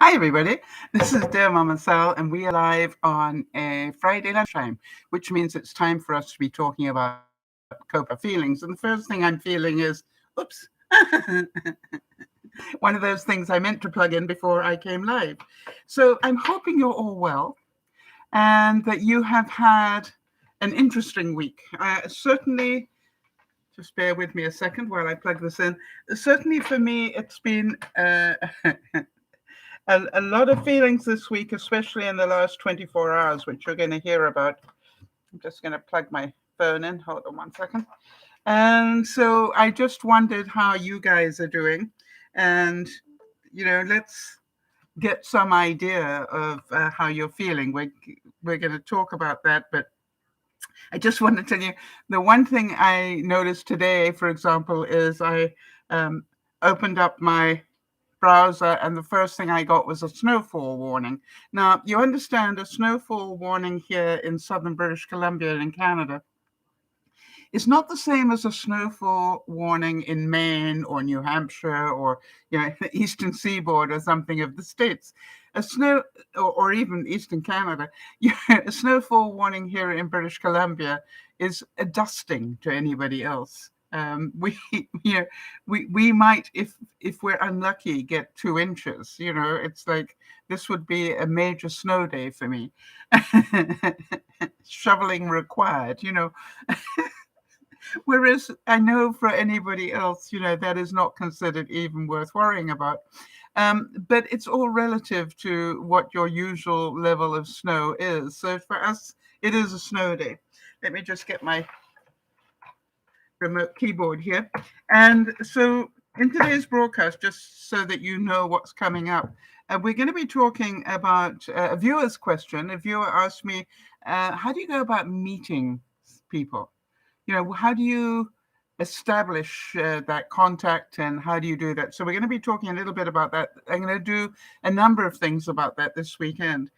Hi, everybody. This is DearMamaSal, and we are live on a Friday lunchtime, which means it's time for us to be talking about coping with our feelings. And the first thing I'm feeling is, oops, one of those things I meant to plug in before I came live. So I'm hoping you're all well and that you have had an interesting week. Certainly, just bear with me a second while I plug this in. Certainly for me, it's been a lot of feelings this week, especially in the last 24 hours, which you're going to hear about. I'm just going to plug my phone in. Hold on one second. And so I just wondered how you guys are doing. And, let's get some idea of how you're feeling. We're going to talk about that. But I just want to tell you the one thing I noticed today, for example, is I opened up my browser, and the first thing I got was a snowfall warning. Now, you understand a snowfall warning here in southern British Columbia in Canada is not the same as a snowfall warning in Maine or New Hampshire or the eastern seaboard or something of the States. A snow or even eastern Canada, a snowfall warning here in British Columbia is a dusting to anybody else. We we might, if we're unlucky, get 2 inches. It's like this would be a major snow day for me. Shoveling required. Whereas I know for anybody else, that is not considered even worth worrying about. But it's all relative to what your usual level of snow is. So for us, it is a snow day. Let me just get my remote keyboard here. And so in today's broadcast, just so that you know what's coming up, we're going to be talking about a viewer's question. A viewer asked me, how do you go about meeting people? How do you establish that contact, and how do you do that? So we're going to be talking a little bit about that. I'm going to do a number of things about that this weekend.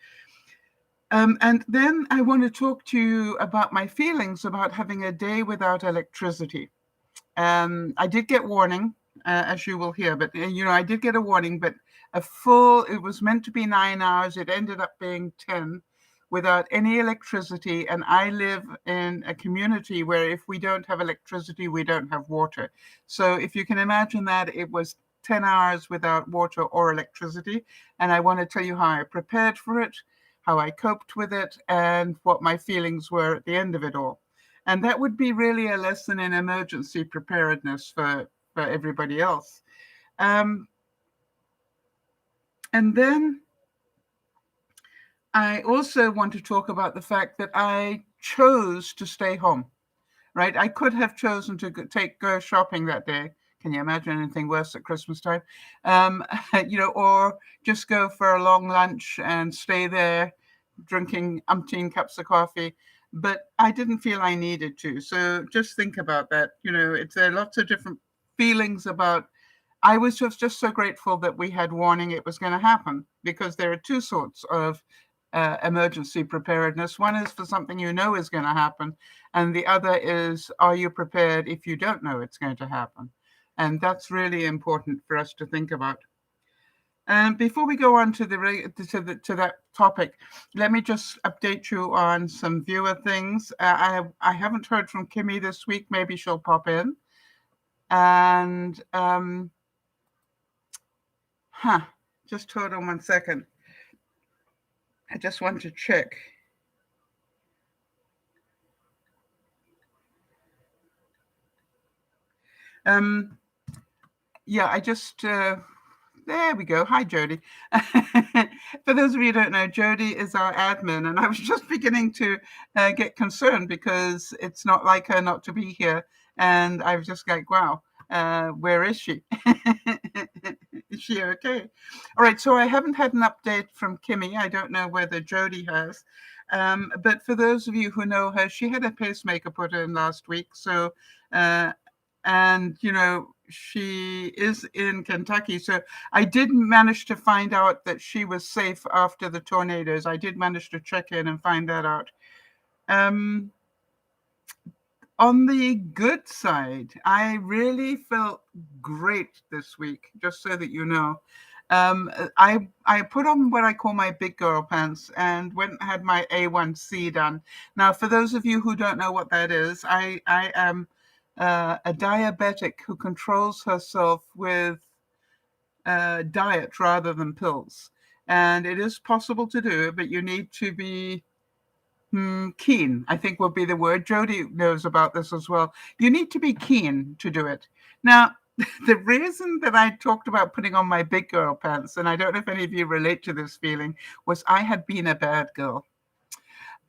And then I want to talk to you about my feelings about having a day without electricity. I did get warning, as you will hear, but I did get a warning, but it was meant to be 9 hours. It ended up being 10 without any electricity. And I live in a community where if we don't have electricity, we don't have water. So if you can imagine that, it was 10 hours without water or electricity. And I want to tell you how I prepared for it, how I coped with it, and what my feelings were at the end of it all. And that would be really a lesson in emergency preparedness for everybody else. And then I also want to talk about the fact that I chose to stay home, right? I could have chosen to go shopping that day. Can you imagine anything worse at Christmas time? Or just go for a long lunch and stay there drinking umpteen cups of coffee. But I didn't feel I needed to. So just think about that. It's lots of different feelings about. I was just so grateful that we had warning it was going to happen, because there are two sorts of emergency preparedness. One is for something you know is going to happen, and the other is, are you prepared if you don't know it's going to happen? And that's really important for us to think about. And before we go on to that topic, let me just update you on some viewer things. I haven't heard from Kimmy this week. Maybe she'll pop in. And just hold on one second. I just want to check. I just there we go. Hi, Jody. For those of you who don't know, Jody is our admin, and I was just beginning to get concerned because it's not like her not to be here, and I was just like, wow, where is she? Is she okay? All right, so I haven't had an update from Kimmy. I don't know whether Jody has. But for those of you who know her, she had a pacemaker put in last week. So, and she is in Kentucky. So I did manage to find out that she was safe after the tornadoes. I did manage to check in and find that out. On the good side, I really felt great this week, just so that you know. I put on what I call my big girl pants and went and had my A1C done. Now, for those of you who don't know what that is, I am a diabetic who controls herself with diet rather than pills. And it is possible to do, but you need to be keen, I think would be the word. Jody knows about this as well. You need to be keen to do it. Now, the reason that I talked about putting on my big girl pants, and I don't know if any of you relate to this feeling, was I had been a bad girl.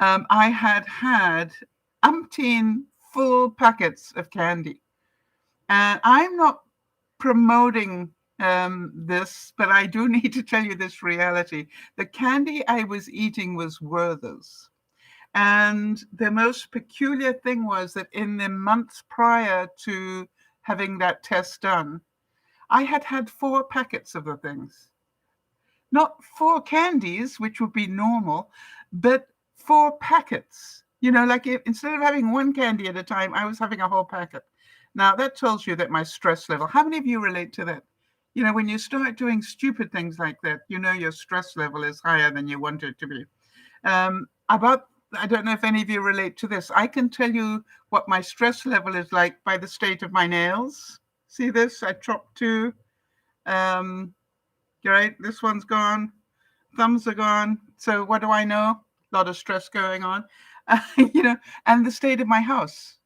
I had umpteen full packets of candy. And I'm not promoting this, but I do need to tell you this reality. The candy I was eating was Werther's. And the most peculiar thing was that in the months prior to having that test done, I had had 4 packets of the things. Not 4 candies, which would be normal, but 4 packets. Like instead of having 1 candy at a time, I was having a whole packet. Now, that tells you that my stress level, how many of you relate to that? When you start doing stupid things like that, your stress level is higher than you want it to be. I don't know if any of you relate to this. I can tell you what my stress level is like by the state of my nails. See this? I chopped 2. Right? This one's gone. Thumbs are gone. So what do I know? A lot of stress going on. And the state of my house.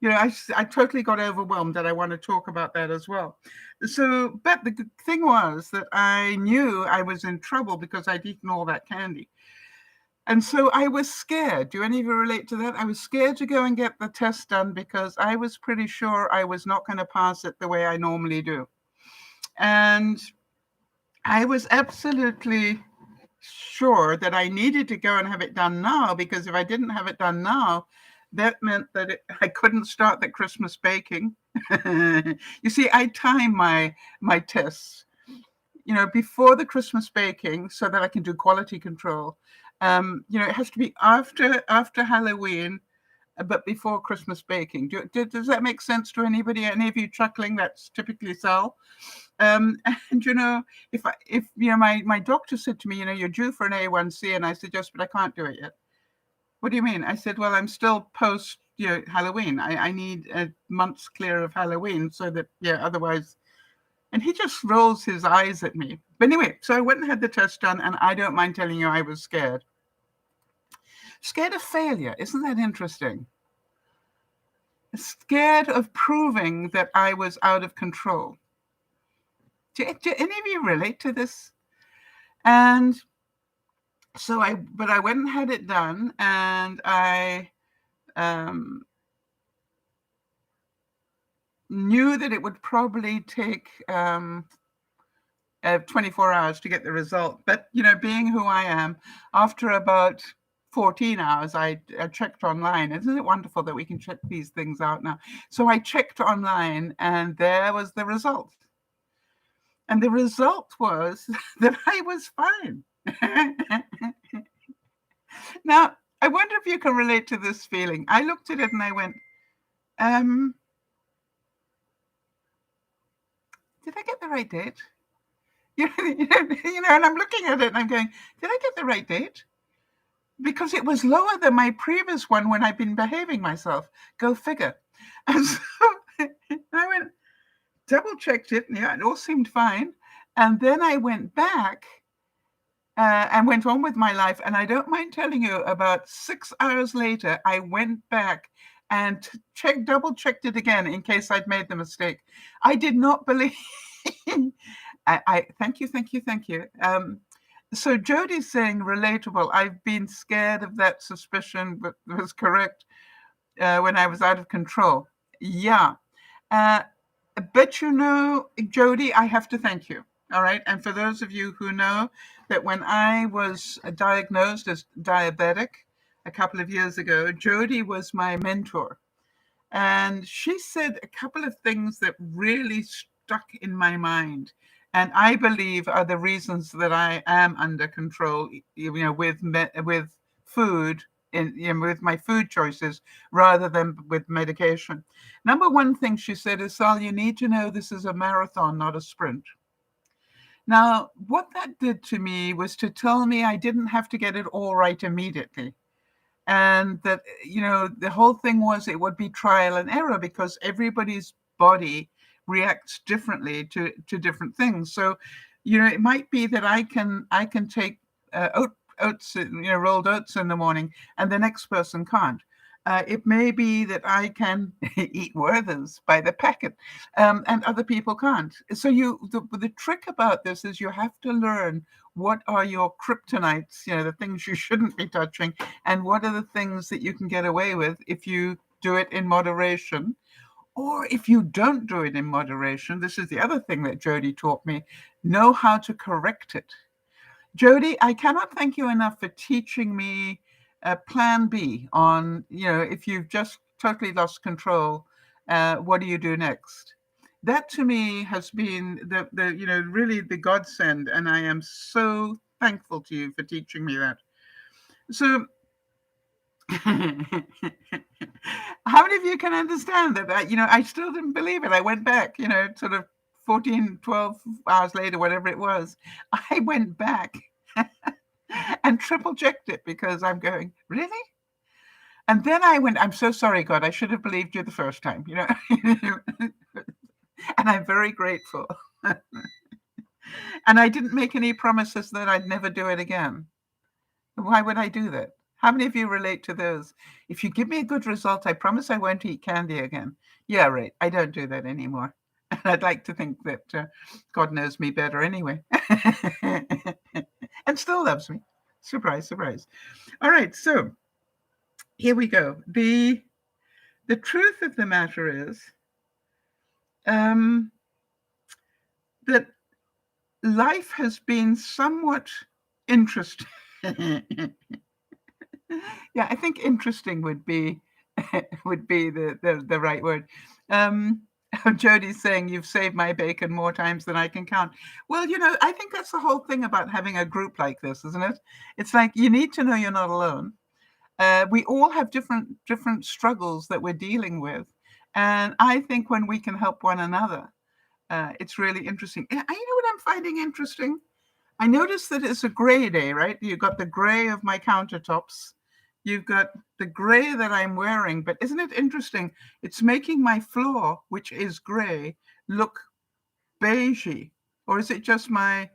I totally got overwhelmed, and I want to talk about that as well. So, but the thing was that I knew I was in trouble because I'd eaten all that candy. And so I was scared. Do any of you relate to that? I was scared to go and get the test done because I was pretty sure I was not going to pass it the way I normally do. And I was absolutely sure that I needed to go and have it done now, because if I didn't have it done now, that meant that I couldn't start the Christmas baking. You see, I time my tests, before the Christmas baking so that I can do quality control. It has to be after Halloween, but before Christmas baking. Does that make sense to anybody? Any of you chuckling? That's typically Sal. And if my doctor said to me, you're due for an A1C, and I said, yes, but I can't do it yet. What do you mean? I said, well, I'm still post Halloween. I need a month's clear of Halloween so that otherwise. And he just rolls his eyes at me. But anyway, so I went and had the test done, and I don't mind telling you I was scared. Scared of failure. Isn't that interesting? Scared of proving that I was out of control. Do any of you relate to this? And so I went and had it done, and I knew that it would probably take 24 hours to get the result. But, being who I am, after about 14 hours, I checked online. Isn't it wonderful that we can check these things out now? So I checked online, and there was the result. And the result was that I was fine. Now, I wonder if you can relate to this feeling. I looked at it and I went, did I get the right date? And I'm looking at it and I'm going, did I get the right date? Because it was lower than my previous one when I've been behaving myself. Go figure. And so I went, double checked it. Yeah, it all seemed fine. And then I went back and went on with my life. And I don't mind telling you, about 6 hours later, I went back and double checked it again in case I'd made the mistake. I did not believe. Thank you. So Jody's saying relatable. I've been scared of that suspicion, but was correct when I was out of control. Yeah. But Jody, I have to thank you. All right. And for those of you who know that when I was diagnosed as diabetic a couple of years ago, Jody was my mentor. And she said a couple of things that really stuck in my mind, and I believe are the reasons that I am under control, with food, with my food choices rather than with medication. Number one thing she said is, Sal, you need to know this is a marathon, not a sprint. Now, what that did to me was to tell me I didn't have to get it all right immediately. And that, the whole thing was it would be trial and error because everybody's body reacts differently to different things. So, it might be that I can take oats, rolled oats in the morning, and the next person can't. It may be that I can eat Werther's by the packet, and other people can't. So the trick about this is you have to learn what are your kryptonites, the things you shouldn't be touching, and what are the things that you can get away with if you do it in moderation. Or if you don't do it in moderation, this is the other thing that Jody taught me, know how to correct it. Jody, I cannot thank you enough for teaching me plan B on, if you've just totally lost control, what do you do next? That to me has been really the godsend, and I am so thankful to you for teaching me that. So how many of you can understand that? I still didn't believe it. I went back, sort of 14, 12 hours later, whatever it was. I went back and triple checked it because I'm going, really? And then I went, I'm so sorry, God, I should have believed you the first time, and I'm very grateful. And I didn't make any promises that I'd never do it again. Why would I do that? How many of you relate to those? If you give me a good result, I promise I won't eat candy again. Yeah, right. I don't do that anymore. And I'd like to think that God knows me better anyway. And still loves me. Surprise, surprise. All right, so here we go. The truth of the matter is that life has been somewhat interesting. Yeah, I think interesting would be the right word. Jody's saying you've saved my bacon more times than I can count. Well, I think that's the whole thing about having a group like this, isn't it? It's like you need to know you're not alone. We all have different struggles that we're dealing with, and I think when we can help one another, it's really interesting. You know what I'm finding interesting? I noticed that it's a gray day, right? You've got the gray of my countertops. You've got the gray that I'm wearing, but isn't it interesting? It's making my floor, which is gray, look beigey. Or is it just my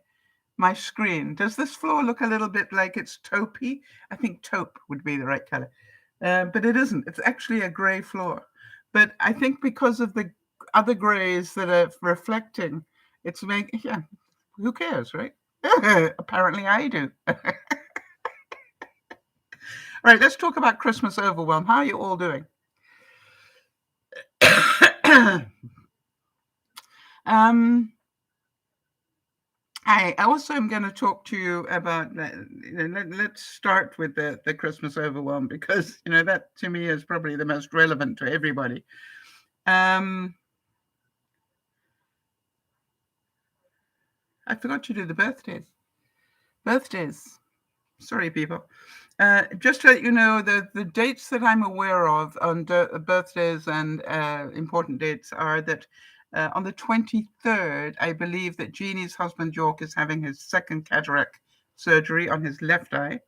screen? Does this floor look a little bit like it's taupey? I think taupe would be the right color. But it isn't. It's actually a gray floor. But I think because of the other grays that are reflecting, it's making, yeah, who cares, right? Apparently I do. All right, let's talk about Christmas overwhelm. How are you all doing? I also am going to talk to you about, let's start with the Christmas overwhelm because, that to me is probably the most relevant to everybody. I forgot to do the birthdays. Sorry, people. Just to let you know, the dates that I'm aware of on birthdays and important dates are that on the 23rd, I believe that Jeannie's husband, York, is having his second cataract surgery on his left eye.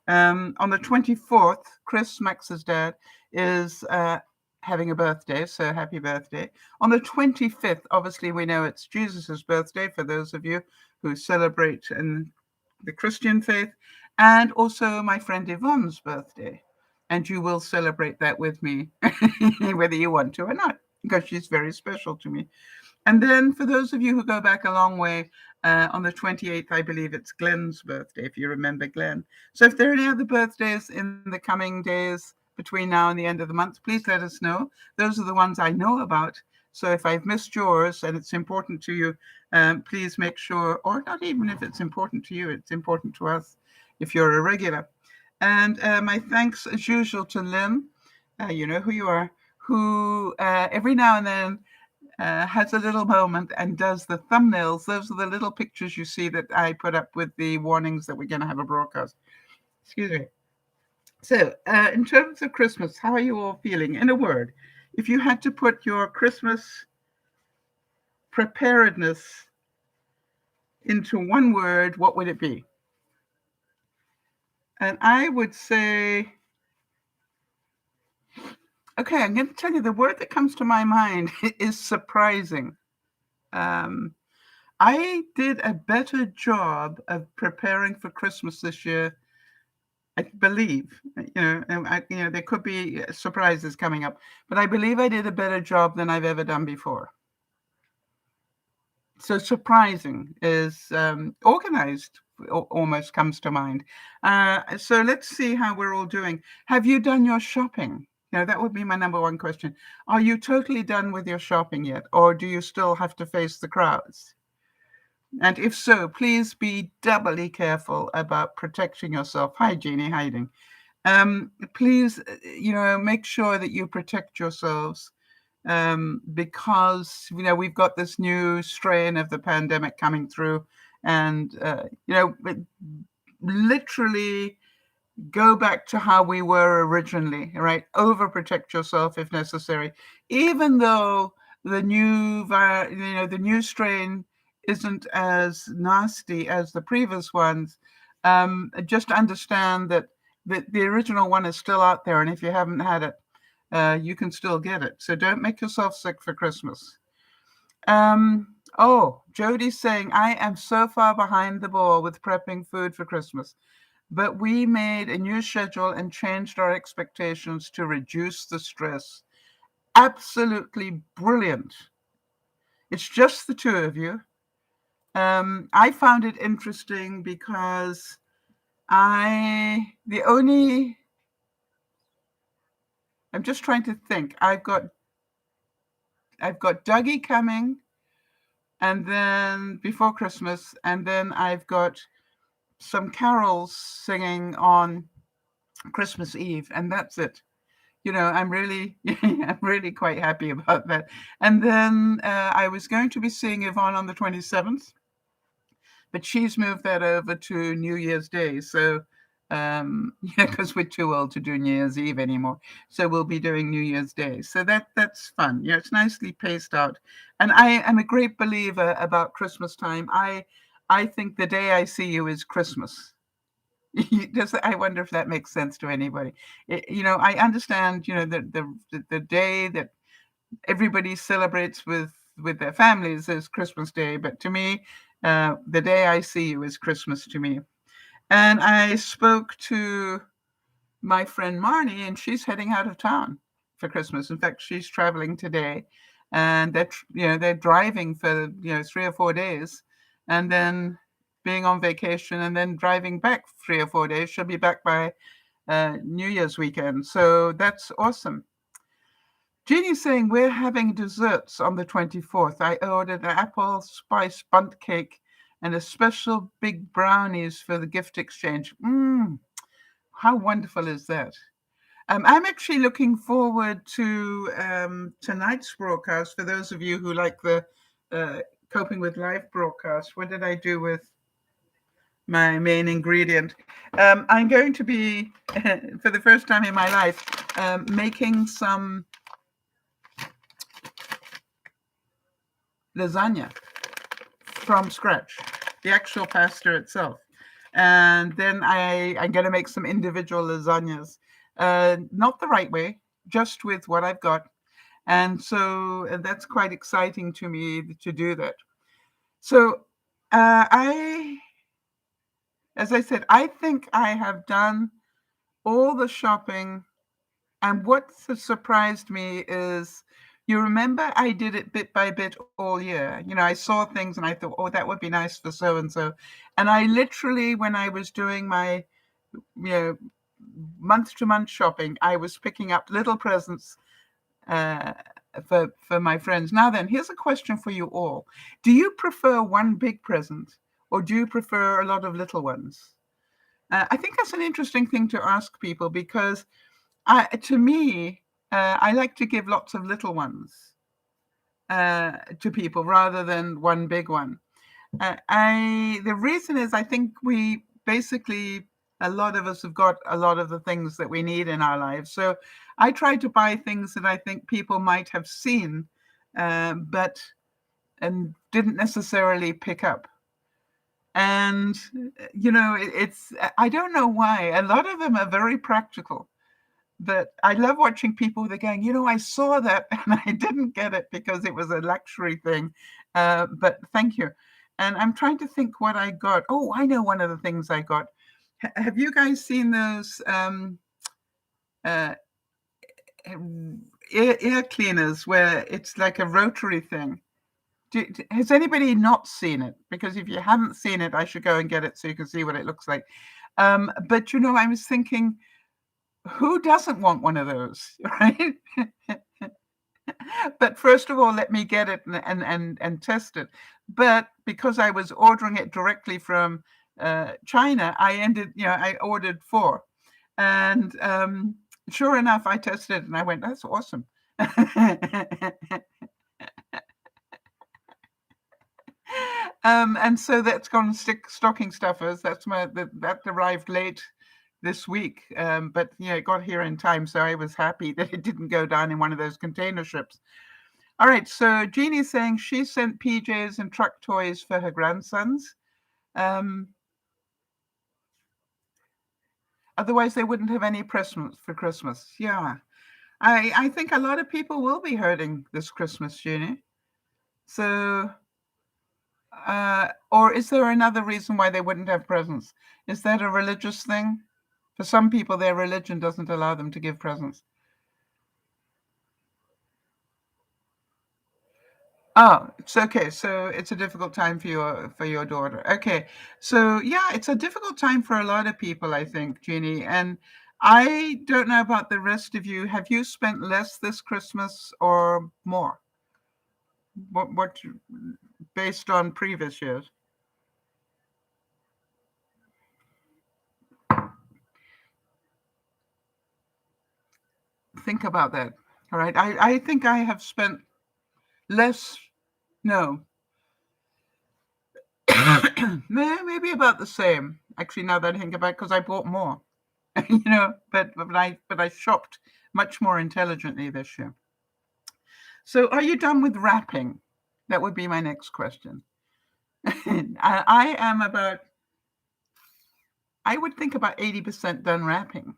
On the 24th, Chris, Max's dad, is having a birthday, so happy birthday. On the 25th, obviously, we know it's Jesus's birthday for those of you who celebrate in the Christian faith, and also my friend Yvonne's birthday. And you will celebrate that with me, whether you want to or not, because she's very special to me. And then for those of you who go back a long way, on the 28th, I believe it's Glenn's birthday, if you remember Glenn. So if there are any other birthdays in the coming days between now and the end of the month, please let us know. Those are the ones I know about. So if I've missed yours and it's important to you, please make sure, or not even if it's important to you, it's important to us if you're a regular. And my thanks, as usual, to Lynn, you know who you are, who every now and then has a little moment and does the thumbnails. Those are the little pictures you see that I put up with the warnings that we're going to have a broadcast. Excuse me. So in terms of Christmas, how are you all feeling? In a word, if you had to put your Christmas preparedness into one word, what would it be? And I would say, okay, I'm going to tell you the word that comes to my mind is surprising. Um, I did a better job of preparing for Christmas this year, I believe. There could be surprises coming up, but I believe I did a better job than I've ever done before. So surprising is organized, almost comes to mind. So let's see how we're all doing. Have you done your shopping? That would be my number one question. Are you totally done with your shopping yet? Or do you still have to face the crowds? And if so, please be doubly careful about protecting yourself. Hi, Jeannie, hiding. Please, make sure that you protect yourselves because we've got this new strain of the pandemic coming through, and literally go back to how we were originally, right? Overprotect yourself if necessary, even though the new strain isn't as nasty as the previous ones. Just understand that the original one is still out there, and if you haven't had it, you can still get it. So don't make yourself sick for Christmas. Jody's saying, I am so far behind the ball with prepping food for Christmas, but we made a new schedule and changed our expectations to reduce the stress. Absolutely brilliant. It's just the two of you. I found it interesting because I'm just trying to think. I've got Dougie coming, and then before Christmas, and then I've got some carols singing on Christmas Eve, and that's it. I'm really, I'm really quite happy about that. And then I was going to be seeing Yvonne on the 27th, but she's moved that over to New Year's Day. So, because we're too old to do New Year's Eve anymore, so we'll be doing New Year's Day. So that's fun. It's nicely paced out. And I am a great believer about Christmas time. I think the day I see you is Christmas. I wonder if that makes sense to anybody. I understand, the day that everybody celebrates with their families is Christmas Day, but to me, the day I see you is Christmas to me. And I spoke to my friend Marnie, and she's heading out of town for Christmas. In fact, she's traveling today, and they're driving for 3 or 4 days, and then being on vacation, and then driving back 3 or 4 days. She'll be back by New Year's weekend, so that's awesome. Jeannie's saying we're having desserts on the 24th. I ordered an apple spice bundt cake and a special big brownies for the gift exchange. How wonderful is that? I'm actually looking forward to tonight's broadcast. For those of you who like the Coping with Life broadcast, what did I do with my main ingredient? I'm going to be, for the first time in my life, making some lasagna from scratch, the actual pasta itself. And then I'm going to make some individual lasagnas, not the right way, just with what I've got. And so that's quite exciting to me to do that. So as I said, I think I have done all the shopping. And what surprised me is, you remember I did it bit by bit all year. I saw things and I thought, oh, that would be nice for so-and-so. And I literally, when I was doing my, month-to-month shopping, I was picking up little presents for my friends. Now then, here's a question for you all. Do you prefer one big present, or do you prefer a lot of little ones? I think that's an interesting thing to ask people, because to me, I like to give lots of little ones to people rather than one big one. The reason is, I think we basically, a lot of us have got a lot of the things that we need in our lives. So I try to buy things that I think people might have seen, but didn't necessarily pick up. And, I don't know why. A lot of them are very practical. But I love watching people, they're going, I saw that and I didn't get it because it was a luxury thing. But thank you. And I'm trying to think what I got. Oh, I know one of the things I got. Have you guys seen those uh, ear cleaners where it's like a rotary thing? Has anybody not seen it? Because if you haven't seen it, I should go and get it so you can see what it looks like. But I was thinking, who doesn't want one of those, right? But first of all, let me get it and test it. But because I was ordering it directly from China, I ordered 4. And sure enough, I tested it and I went, that's awesome. And so that's gone stocking stuffers. That arrived late this week, but it got here in time, so I was happy that it didn't go down in one of those container ships. All right, so Jeannie's saying she sent PJs and truck toys for her grandsons. Otherwise, they wouldn't have any presents for Christmas. Yeah, I think a lot of people will be hurting this Christmas, Jeannie. So, or is there another reason why they wouldn't have presents? Is that a religious thing? For some people, their religion doesn't allow them to give presents. Oh, it's okay. So it's a difficult time for your daughter. Okay. So yeah, it's a difficult time for a lot of people, I think, Jeannie. And I don't know about the rest of you. Have you spent less this Christmas or more? What based on previous years? Think about that. All right. I think I have spent less. No, maybe about the same. Actually, now that I think about it, because I bought more. But I shopped much more intelligently this year. So, are you done with wrapping? That would be my next question. I am about, I would think about 80% done wrapping.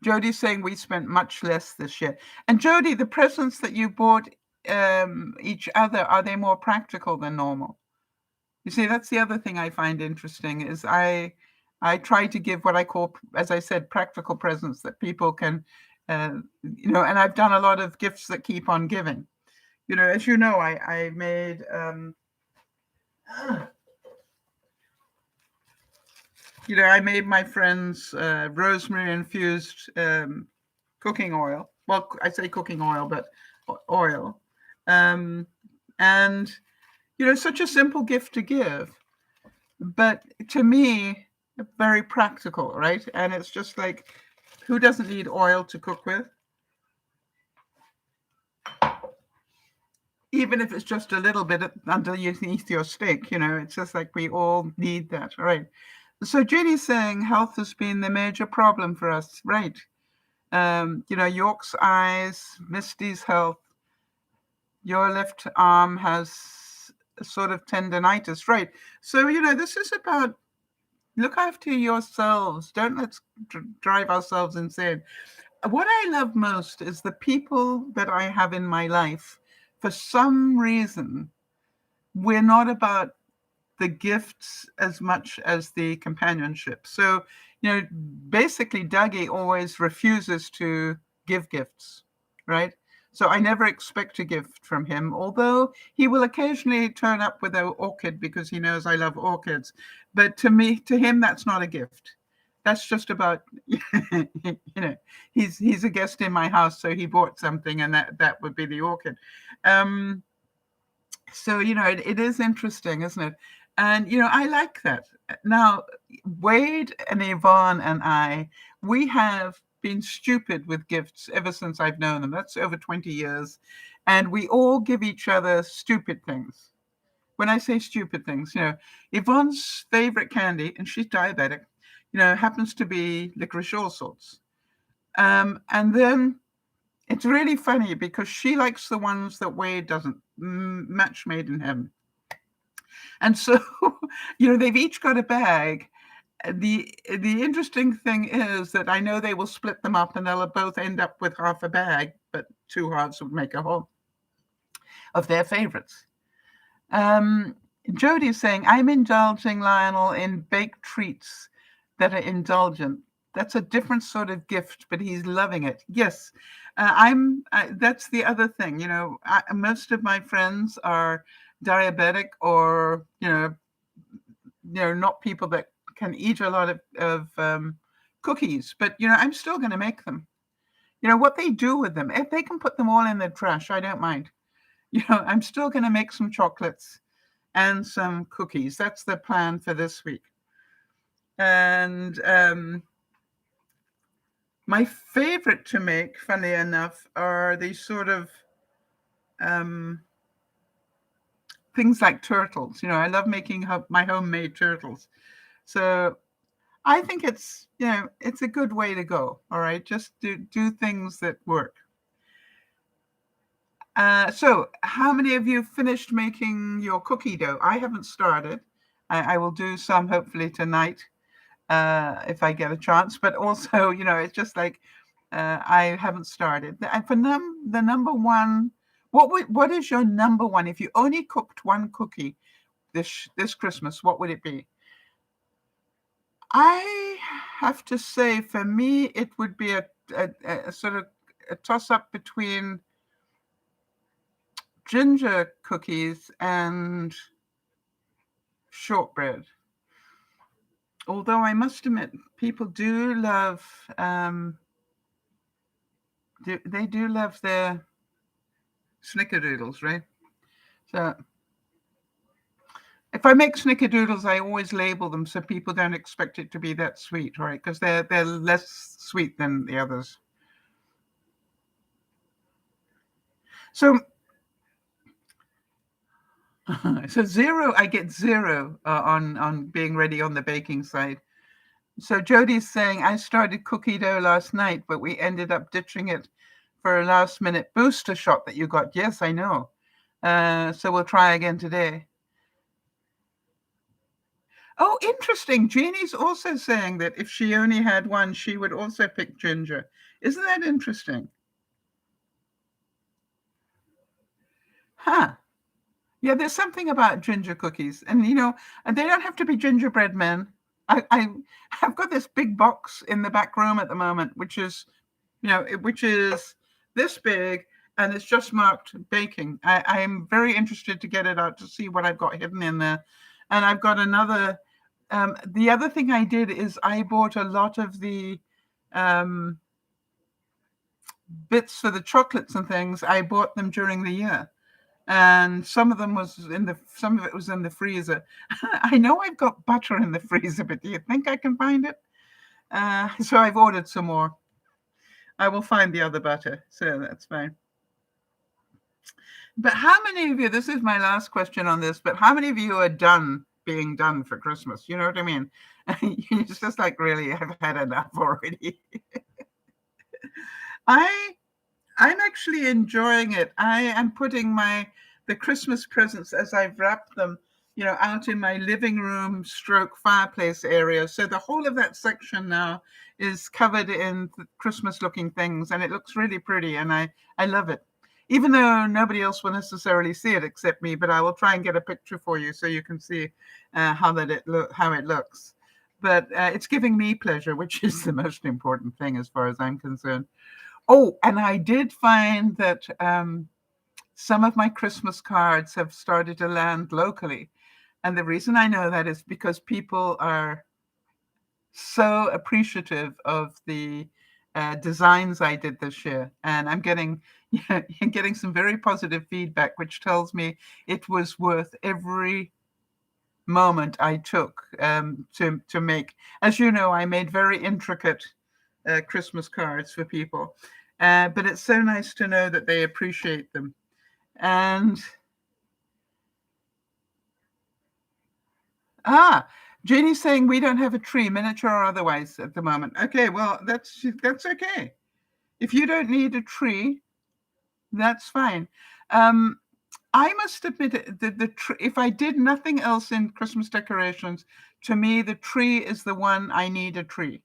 Jody's saying we spent much less this year. And Jody, the presents that you bought each other, are they more practical than normal? You see, that's the other thing I find interesting is I try to give what I call, as I said, practical presents that people can, and I've done a lot of gifts that keep on giving. As you know, I made I made my friends rosemary infused cooking oil. Well, I say cooking oil, but oil. And such a simple gift to give, but to me, very practical, right? And it's just like, who doesn't need oil to cook with? Even if it's just a little bit underneath your steak, it's just like we all need that, right? So Jenny's saying health has been the major problem for us, right? York's eyes, Misty's health, your left arm has a sort of tendonitis, right? So, this is about look after yourselves. Don't let's drive ourselves insane. What I love most is the people that I have in my life. For some reason, we're not about the gifts as much as the companionship. So, basically, Dougie always refuses to give gifts, right? So I never expect a gift from him, although he will occasionally turn up with an orchid because he knows I love orchids. But to him, that's not a gift. That's just about, he's a guest in my house, so he bought something, and that would be the orchid. So, it is interesting, isn't it? And, I like that. Now, Wade and Yvonne and I, we have been stupid with gifts ever since I've known them. That's over 20 years. And we all give each other stupid things. When I say stupid things, Yvonne's favorite candy, and she's diabetic, happens to be licorice all sorts. And then it's really funny because she likes the ones that Wade doesn't, match made in heaven. And so, they've each got a bag. The interesting thing is that I know they will split them up and they'll both end up with half a bag, but two halves would make a whole of their favorites. Jody's saying, I'm indulging Lionel in baked treats that are indulgent. That's a different sort of gift, but he's loving it. Yes, that's the other thing. Most of my friends are diabetic or, not people that can eat a lot of cookies, but, I'm still going to make them. What they do with them, if they can put them all in the trash, I don't mind. I'm still going to make some chocolates and some cookies. That's the plan for this week. And my favorite to make, funnily enough, are these sort of things like turtles. I love making my homemade turtles. So I think it's a good way to go. All right, just do things that work. So how many of you finished making your cookie dough? I haven't started. I will do some hopefully tonight if I get a chance. But also, it's just like I haven't started. And for the number one, what is your number one? If you only cooked one cookie this Christmas, what would it be? I have to say, for me, it would be a sort of a toss-up between ginger cookies and shortbread. Although I must admit, people do love they do love their snickerdoodles, right? So if I make snickerdoodles, I always label them so people don't expect it to be that sweet, right? Because they're less sweet than the others. So 0, I get 0 on being ready on the baking side. So Jody's saying, I started cookie dough last night, but we ended up ditching it for a last minute booster shot that you got. Yes, I know. So we'll try again today. Oh, interesting. Jeannie's also saying that if she only had one, she would also pick ginger. Isn't that interesting? Huh. Yeah, there's something about ginger cookies. And, and they don't have to be gingerbread men. I've got this big box in the back room at the moment, which is this big, and it's just marked baking. I am very interested to get it out to see what I've got hidden in there. And I've got another. The other thing I did is I bought a lot of the bits for the chocolates and things. I bought them during the year. And some of it was in the freezer. I know I've got butter in the freezer, but do you think I can find it? So I've ordered some more. I will find the other butter, so that's fine. But how many of you, this is my last question on this, but how many of you are done being done for Christmas? You know what I mean? It's just like, really, I've had enough already. I'm actually enjoying it. I am putting the Christmas presents as I've wrapped them, out in my living room / fireplace area. So the whole of that section now is covered in Christmas looking things, and it looks really pretty, and I love it. Even though nobody else will necessarily see it except me, but I will try and get a picture for you so you can see how it looks. But it's giving me pleasure, which is the most important thing as far as I'm concerned. Oh, and I did find that some of my Christmas cards have started to land locally. And the reason I know that is because people are so appreciative of the designs I did this year. And I'm getting some very positive feedback, which tells me it was worth every moment I took to make. As you know, I made very intricate Christmas cards for people. But it's so nice to know that they appreciate them. And Jeannie's saying we don't have a tree, miniature or otherwise, at the moment. Okay, well, that's okay. If you don't need a tree, that's fine. I must admit if I did nothing else in Christmas decorations, to me the tree is the one I need a tree.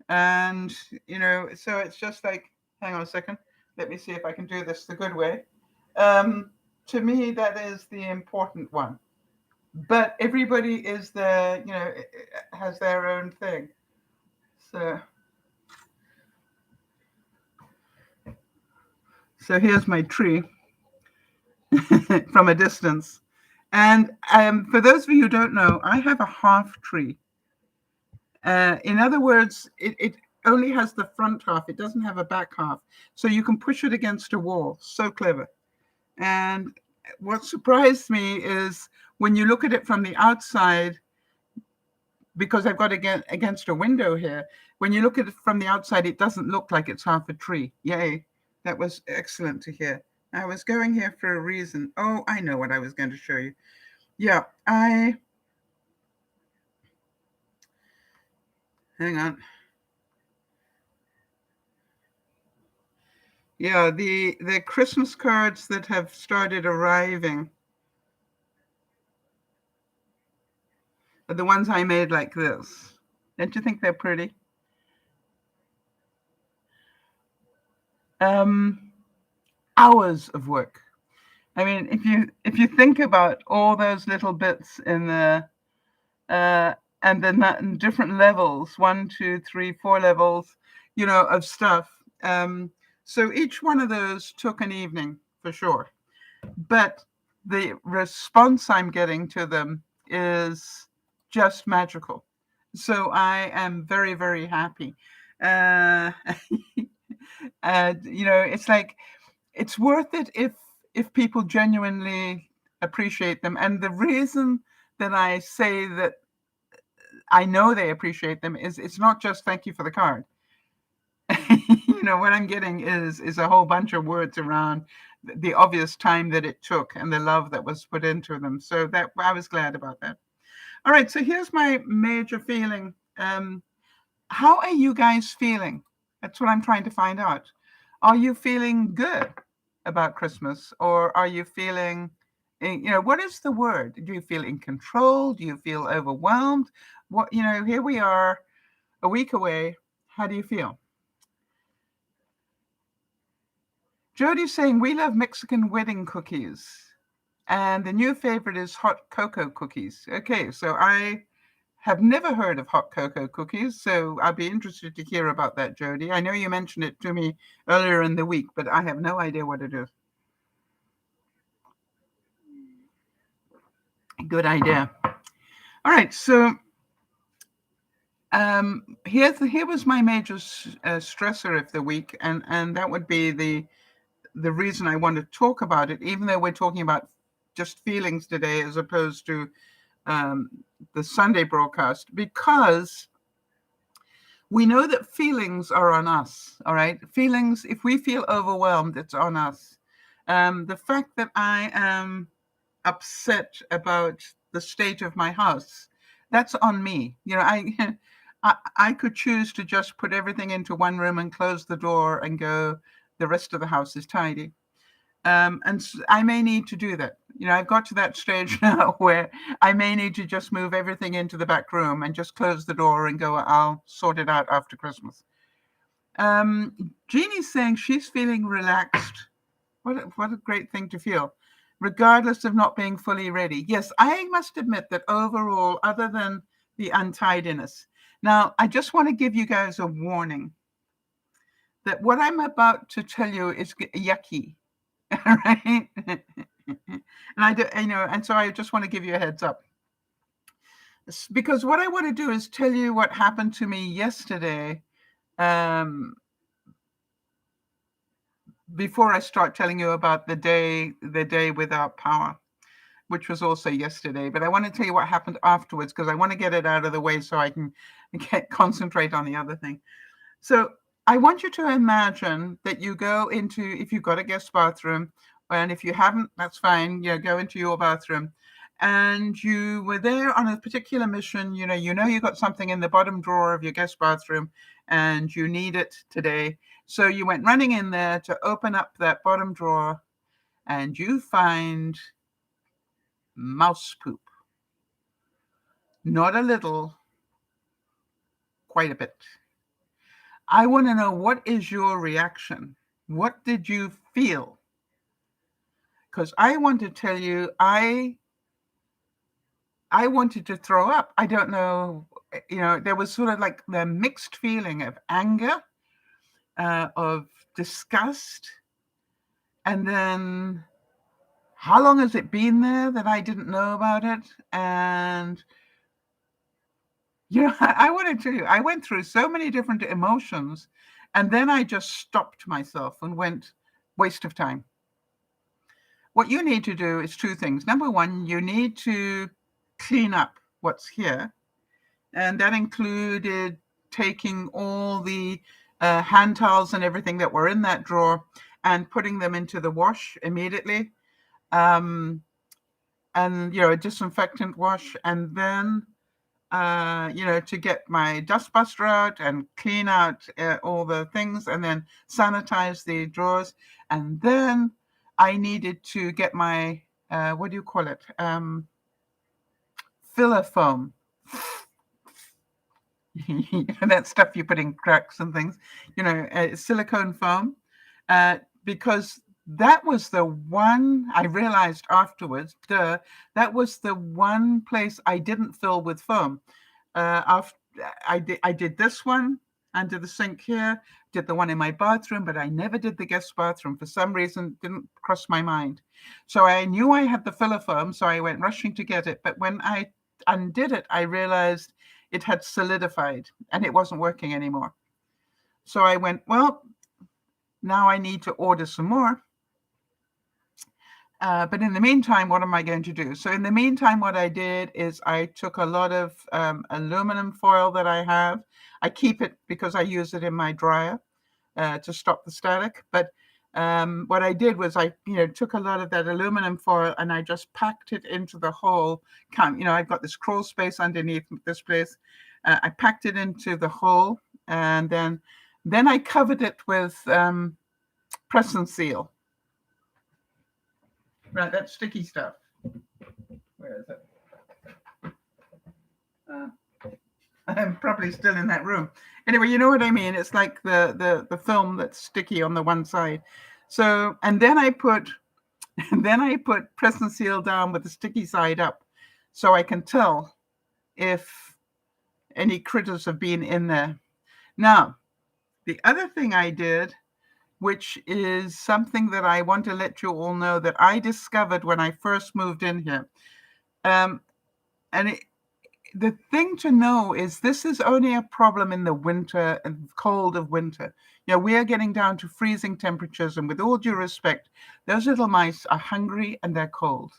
And so it's just like, hang on a second, let me see if I can do this the good way. To me, that is the important one. But everybody is has their own thing. So here's my tree from a distance. And for those of you who don't know, I have a half tree. In other words, it only has the front half. It doesn't have a back half. So you can push it against a wall. So clever. And what surprised me is when you look at it from the outside, because I've got against a window here, when you look at it from the outside, it doesn't look like it's half a tree. Yay. That was excellent to hear. I was going here for a reason. Oh, I know what I was going to show you. Yeah, hang on. Yeah, the Christmas cards that have started arriving are the ones I made like this. Don't you think they're pretty? Hours of work. I mean, if you think about all those little bits in there, and then that in different levels, 1, 2, 3, 4 levels, of stuff. So each one of those took an evening for sure. But the response I'm getting to them is just magical. So I am very, very happy. It's like, it's worth it if people genuinely appreciate them. And the reason that I say that I know they appreciate them is it's not just thank you for the card. What I'm getting is a whole bunch of words around the obvious time that it took and the love that was put into them. So that I was glad about that. All right, so here's my major feeling. How are you guys feeling? That's what I'm trying to find out. Are you feeling good about Christmas, or are you feeling, what is the word? Do you feel in control? Do you feel overwhelmed? Here we are a week away. How do you feel? Jody's saying we love Mexican wedding cookies, and the new favorite is hot cocoa cookies. Okay, so I have never heard of hot cocoa cookies, so I'd be interested to hear about that, Jody. I know you mentioned it to me earlier in the week, but I have no idea what it is. Good idea. All right, so here was my major stressor of the week, and that would be the reason I want to talk about it, even though we're talking about just feelings today as opposed to the Sunday broadcast, because we know that feelings are on us. All right, feelings, if we feel overwhelmed, it's on us. The fact that I am upset about the state of my house, that's on me. I could choose to just put everything into one room and close the door and go, the rest of the house is tidy. And I may need to do that. I've got to that stage now where I may need to just move everything into the back room and just close the door and go, I'll sort it out after Christmas. Jeannie's saying she's feeling relaxed. What a great thing to feel, regardless of not being fully ready. Yes, I must admit that overall, other than the untidiness. Now, I just want to give you guys a warning that what I'm about to tell you is yucky. All right. And so I just want to give you a heads up, because what I want to do is tell you what happened to me yesterday, before I start telling you about the day without power, which was also yesterday. But I want to tell you what happened afterwards, because I want to get it out of the way so I can concentrate on the other thing. So I want you to imagine that you go into, if you've got a guest bathroom, and if you haven't, that's fine. Go into your bathroom, and you were there on a particular mission. You got something in the bottom drawer of your guest bathroom, and you need it today. So you went running in there to open up that bottom drawer, and you find mouse poop. Not a little, quite a bit. I want to know, what is your reaction? What did you feel? Because I want to tell you, I wanted to throw up. I don't know, there was sort of like the mixed feeling of anger, of disgust, and then how long has it been there that I didn't know about it? And I want to tell you, I went through so many different emotions, and then I just stopped myself and went, waste of time. What you need to do is two things. Number one, you need to clean up what's here. And that included taking all the hand towels and everything that were in that drawer and putting them into the wash immediately. And, a disinfectant wash. And then, to get my dust buster out and clean out all the things and then sanitize the drawers. And then I needed to get my, what do you call it? Filler foam. That stuff you put in cracks and things, silicone foam, because that was the one I realized afterwards. That was the one place I didn't fill with foam. After I did this one under the sink here, did the one in my bathroom, but I never did the guest bathroom. For some reason, didn't cross my mind. So I knew I had the filler foam, so I went rushing to get it. But when I undid it, I realized it had solidified and it wasn't working anymore. So I went, well, now I need to order some more. But in the meantime, what am I going to do? So in the meantime, what I did is I took a lot of aluminum foil that I have. I keep it because I use it in my dryer to stop the static. But what I did was I, took a lot of that aluminum foil and I just packed it into the hole. I've got this crawl space underneath this place. I packed it into the hole, and then I covered it with press and seal. Right, that sticky stuff. Where is it? I'm probably still in that room. Anyway, you know what I mean? It's like the film that's sticky on the one side. So, and then I put press and seal down with the sticky side up, so I can tell if any critters have been in there. Now, the other thing I did, which is something that I want to let you all know that I discovered when I first moved in here. The thing to know is this is only a problem in the winter and cold of winter. We are getting down to freezing temperatures, and with all due respect, those little mice are hungry and they're cold.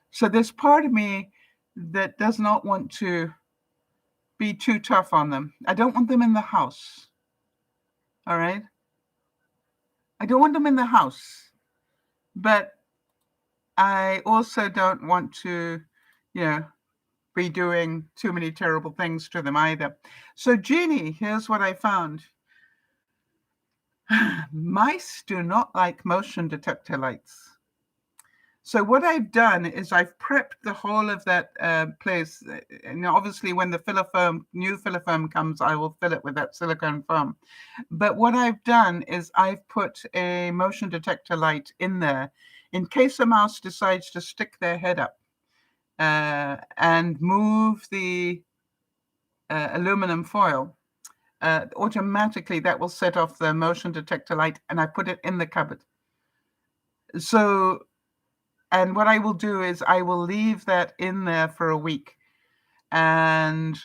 So there's part of me that does not want to be too tough on them. I don't want them in the house. All right? I don't want them in the house, but I also don't want to, be doing too many terrible things to them either. So, Jeannie, here's what I found. Mice do not like motion detector lights. So what I've done is I've prepped the whole of that place. And obviously, when the new filler foam comes, I will fill it with that silicone foam. But what I've done is I've put a motion detector light in there in case a mouse decides to stick their head up and move the aluminum foil. Automatically, that will set off the motion detector light, and I put it in the cupboard. So. And what I will do is I will leave that in there for a week, and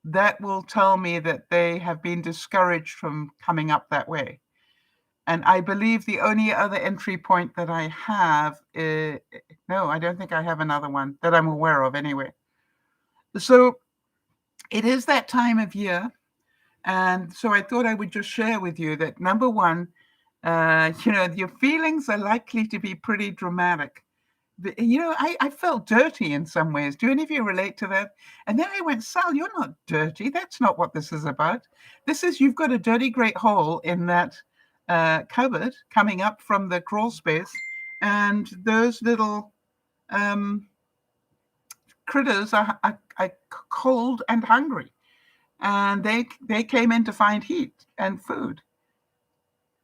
that will tell me that they have been discouraged from coming up that way. And I believe the only other entry point that I have no, I don't think I have another one that I'm aware of anyway. So it is that time of year. And so I thought I would just share with you that, number one, your feelings are likely to be pretty dramatic. I felt dirty in some ways. Do any of you relate to that? And then I went, Sal, you're not dirty. That's not what this is about. This is, you've got a dirty great hole in that cupboard coming up from the crawl space, And those little critters are cold and hungry, and they came in to find heat and food.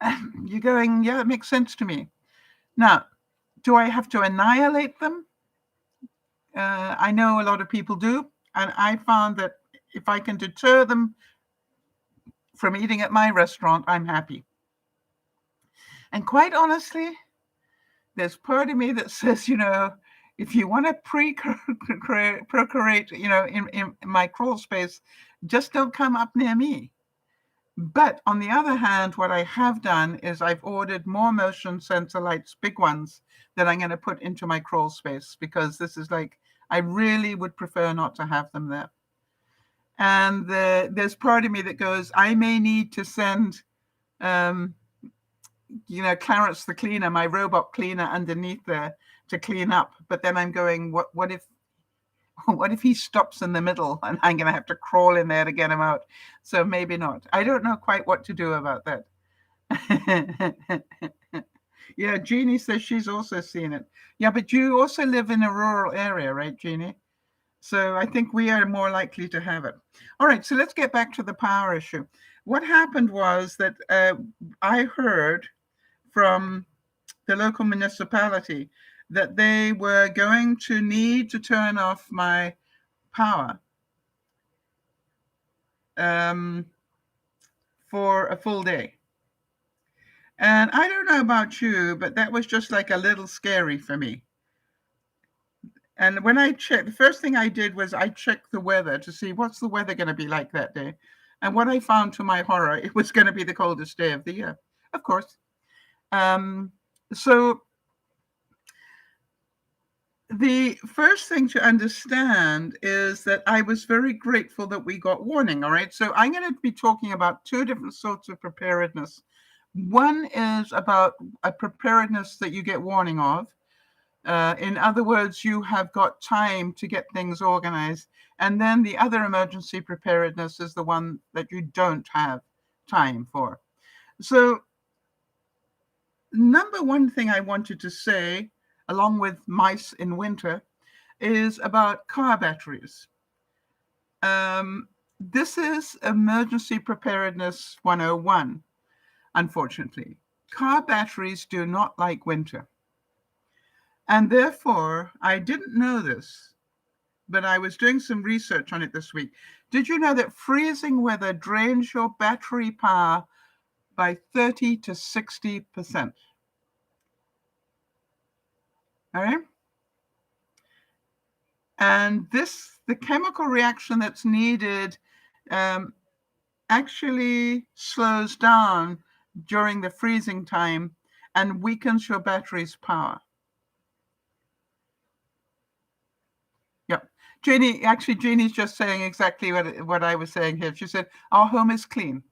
And you're going, yeah, it makes sense to me. Now, do I have to annihilate them? I know a lot of people do, and I found that if I can deter them from eating at my restaurant, I'm happy. And quite honestly, there's part of me that says, if you want to procreate, in my crawl space, just don't come up near me. But on the other hand, what I have done is I've ordered more motion sensor lights, big ones, that I'm going to put into my crawl space, because this is like, I really would prefer not to have them there. And there's part of me that goes, I may need to send, Clarence the cleaner, my robot cleaner, underneath there to clean up. But then I'm going, what if he stops in the middle and I'm going to have to crawl in there to get him out? So maybe not. I don't know quite what to do about that. Yeah, Jeannie says she's also seen it. Yeah, but you also live in a rural area, right, Jeannie? So I think we are more likely to have it. All right, so let's get back to the power issue. What happened was that I heard from the local municipality that they were going to need to turn off my power for a full day. And I don't know about you, but that was just like a little scary for me. And when I checked, the first thing I did was I checked the weather to see what's the weather going to be like that day. And what I found, to my horror, it was going to be the coldest day of the year, of course. So the first thing to understand is that I was very grateful that we got warning. All right. So I'm going to be talking about two different sorts of preparedness. One is about a preparedness that you get warning of. In other words, you have got time to get things organized. And then the other emergency preparedness is the one that you don't have time for. So number one thing I wanted to say, along with mice in winter, is about car batteries. This is emergency preparedness 101, unfortunately. Car batteries do not like winter. And therefore, I didn't know this, but I was doing some research on it this week. Did you know that freezing weather drains your battery power by 30 to 60%? All right? And the chemical reaction that's needed actually slows down during the freezing time and weakens your battery's power. Yep. Jeannie's just saying exactly what I was saying here. She said, our home is clean,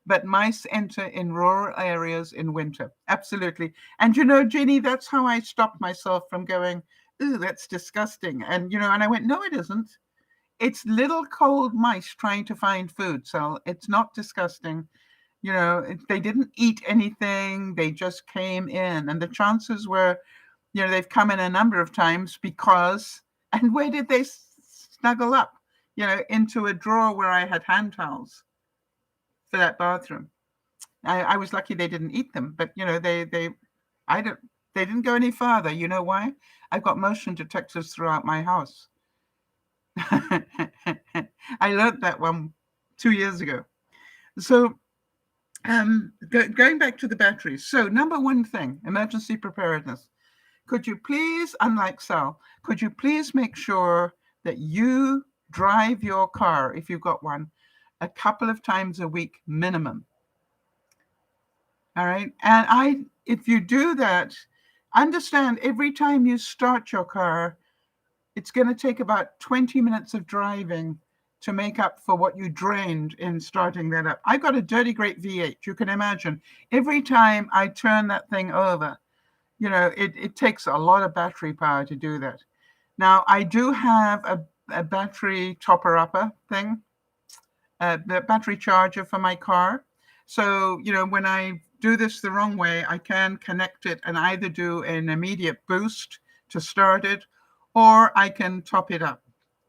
but mice enter in rural areas in winter. Absolutely. And Jeannie, that's how I stopped myself from going, ooh, that's disgusting. And I went, no, it isn't. It's little cold mice trying to find food. So it's not disgusting. They didn't eat anything. They just came in. And the chances were, they've come in a number of times because, and where did they snuggle up? Into a drawer where I had hand towels for that bathroom. I was lucky they didn't eat them, but they didn't go any farther. You know why? I've got motion detectors throughout my house. I learned that one 2 years ago. So going back to the batteries. So number one thing, emergency preparedness. Could you please, unlike Sal, could you please make sure that you drive your car, if you've got one, a couple of times a week minimum? All right. And if you do that, understand every time you start your car, it's going to take about 20 minutes of driving to make up for what you drained in starting that up. I got a dirty great V8. You can imagine every time I turn that thing over, it takes a lot of battery power to do that. Now, I do have a battery topper-upper thing, the battery charger for my car. So, when I do this the wrong way, I can connect it and either do an immediate boost to start it, or I can top it up.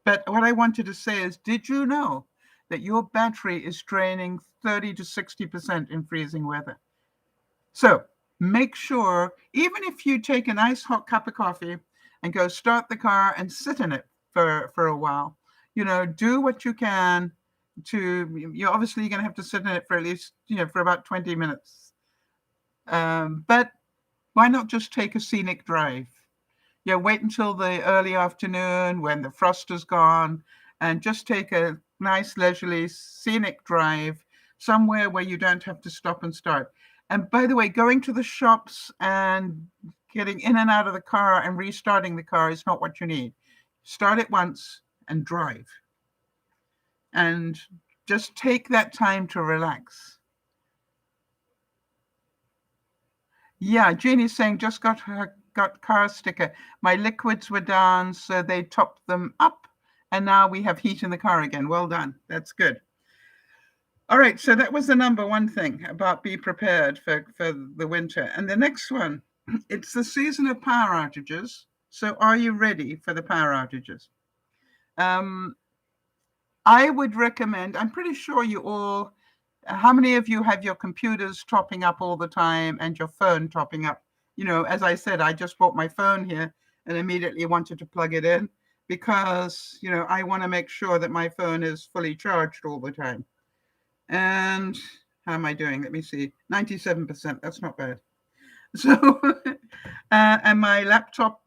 But what I wanted to say is, did you know that your battery is draining 30 to 60% in freezing weather? So make sure, even if you take a nice hot cup of coffee and go start the car and sit in it for a while, do what you can you're obviously going to have to sit in it for at least, for about 20 minutes. But why not just take a scenic drive? Wait until the early afternoon when the frost is gone and just take a nice leisurely scenic drive somewhere where you don't have to stop and start. And by the way, going to the shops and getting in and out of the car and restarting the car is not what you need. Start it once and drive. And just take that time to relax. Yeah, Jeannie's saying, just got car sticker. My liquids were down, so they topped them up, and now we have heat in the car again. Well done. That's good. All right, so that was the number one thing about be prepared for the winter. And the next one, it's the season of power outages. So are you ready for the power outages? I would recommend, I'm pretty sure you all, how many of you have your computers topping up all the time and your phone topping up? As I said, I just bought my phone here and immediately wanted to plug it in because, I want to make sure that my phone is fully charged all the time. And how am I doing? Let me see. 97%. That's not bad. So, and my laptop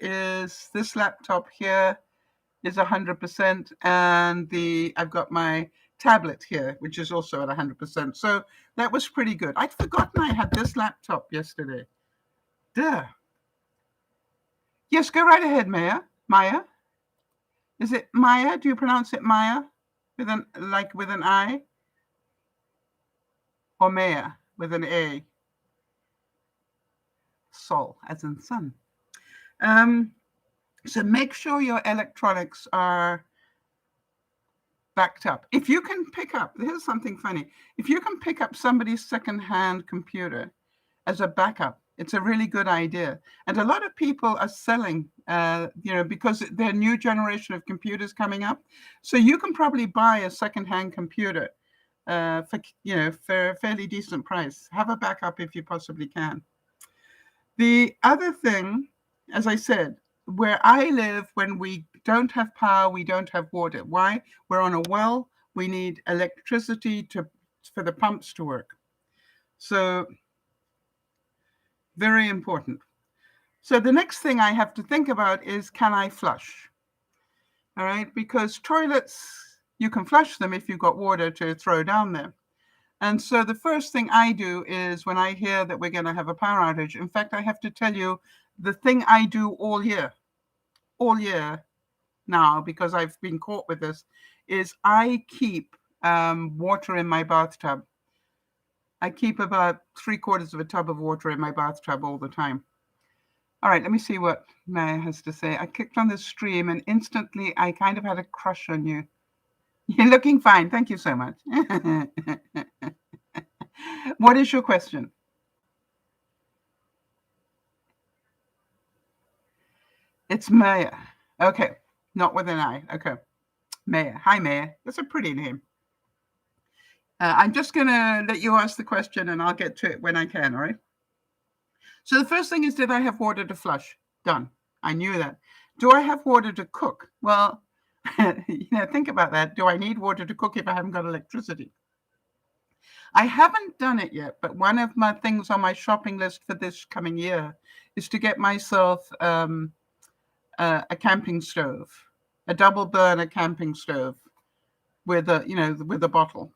is this laptop here is 100%, and I've got my tablet here, which is also at 100%. So that was pretty good. I'd forgotten I had this laptop yesterday. Duh. Yes, go right ahead, Maya. Maya? Is it Maya? Do you pronounce it Maya? With an I? Or Maya with an A? Sol, as in sun. So make sure your electronics are backed up. If you can pick up, here's something funny. If you can pick up somebody's secondhand computer as a backup, it's a really good idea. And a lot of people are selling, because there are new generation of computers coming up. So you can probably buy a secondhand computer for a fairly decent price. Have a backup if you possibly can. The other thing, as I said, where I live, when we don't have power, we don't have water. Why? We're on a well. We need electricity for the pumps to work. So very important. So the next thing I have to think about is, can I flush? All right, because toilets, you can flush them if you've got water to throw down there. And so the first thing I do is, when I hear that we're going to have a power outage, in fact, I have to tell you, the thing I do all year now, because I've been caught with this, is I keep water in my bathtub. I keep about 3/4 of a tub of water in my bathtub all the time. All right, let me see what Maya has to say. I clicked on this stream and instantly I kind of had a crush on you. You're looking fine. Thank you so much. What is your question? It's Maya. Okay, not with an I. Okay. Maya. Hi, Maya. That's a pretty name. I'm just going to let you ask the question and I'll get to it when I can, all right? So the first thing is, did I have water to flush? Done. I knew that. Do I have water to cook? Well, think about that. Do I need water to cook if I haven't got electricity? I haven't done it yet, but one of my things on my shopping list for this coming year is to get myself a camping stove, a double burner camping stove with a bottle.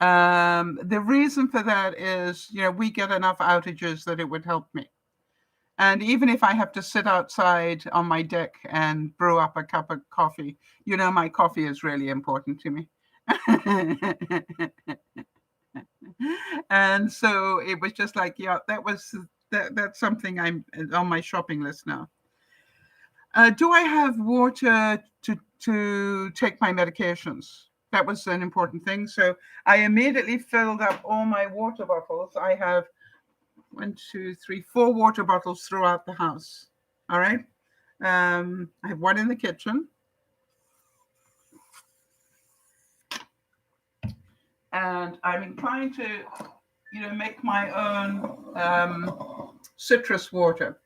The reason for that is, we get enough outages that it would help me. And even if I have to sit outside on my deck and brew up a cup of coffee, my coffee is really important to me. And so it was just like, that's something I'm on my shopping list now. Do I have water to take my medications? That was an important thing. So I immediately filled up all my water bottles. I have 4 water bottles throughout the house. All right. I have one in the kitchen. And I'm inclined to, make my own citrus water.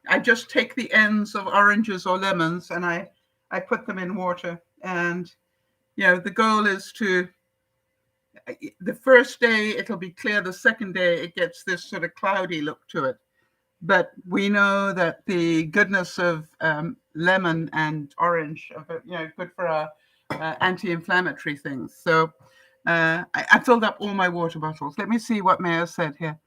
I just take the ends of oranges or lemons and I put them in water. And, the goal is the first day it'll be clear, the second day it gets this sort of cloudy look to it. But we know that the goodness of lemon and orange are, good for our anti-inflammatory things. So I filled up all my water bottles. Let me see what Maya said here.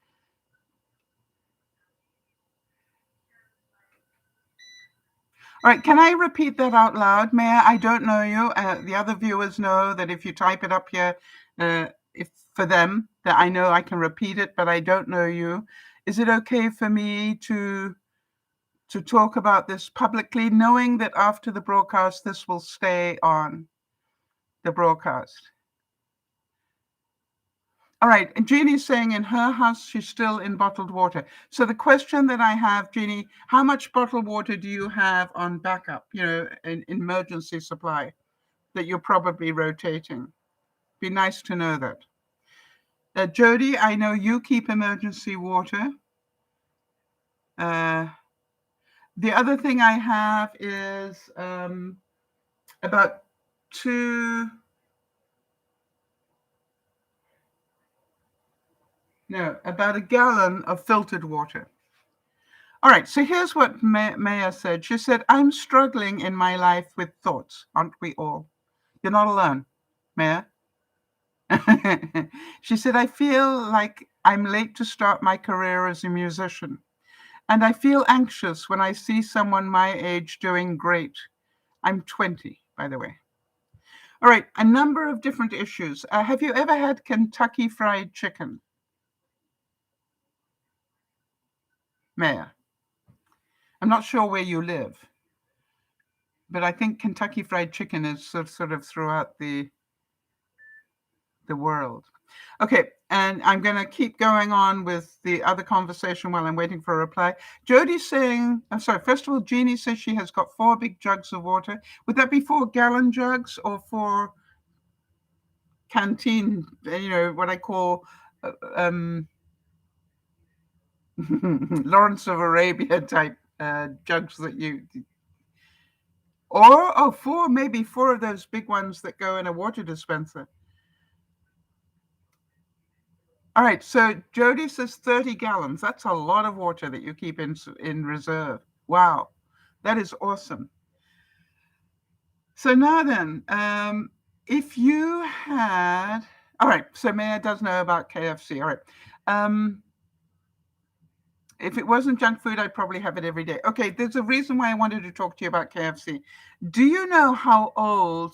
All right, can I repeat that out loud, Maya? I don't know you. The other viewers know that if you type it up here, if for them, that I know I can repeat it, but I don't know you. Is it okay for me to talk about this publicly, knowing that after the broadcast, this will stay on the broadcast? All right, and Jeannie's saying in her house, she's still in bottled water. So the question that I have, Jeannie, how much bottled water do you have on backup, an emergency supply that you're probably rotating? Be nice to know that. Jody, I know you keep emergency water. The other thing I have is about about a gallon of filtered water. All right, so here's what Maya said. She said, I'm struggling in my life with thoughts, aren't we all? You're not alone, Maya. She said, I feel like I'm late to start my career as a musician. And I feel anxious when I see someone my age doing great. I'm 20, by the way. All right, a number of different issues. Have you ever had Kentucky Fried Chicken? Maya? I'm not sure where you live, but I think Kentucky Fried Chicken is sort of throughout the world. Okay, and I'm going to keep going on with the other conversation while I'm waiting for a reply. Jody's saying, I'm sorry, first of all, Jeannie says she has got 4 big jugs of water. Would that be 4-gallon jugs or 4 canteen, what I call Lawrence of Arabia type jugs that you... Or 4, maybe 4 of those big ones that go in a water dispenser. All right, so Jody says 30 gallons. That's a lot of water that you keep in reserve. Wow, that is awesome. So now then, if you had... All right, so Maya does know about KFC. All right. If it wasn't junk food, I'd probably have it every day. Okay, there's a reason why I wanted to talk to you about KFC. Do you know how old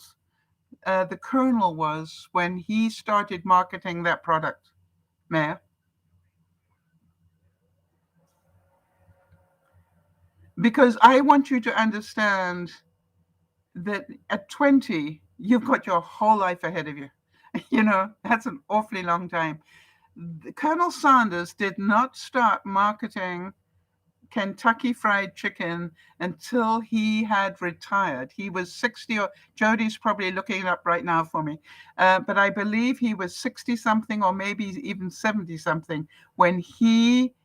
the Colonel was when he started marketing that product, Maya? Because I want you to understand that at 20, you've got your whole life ahead of you. That's an awfully long time. Colonel Sanders did not start marketing Kentucky Fried Chicken until he had retired. He was 60, or Jody's probably looking it up right now for me. But I believe he was 60 something or maybe even 70 something when he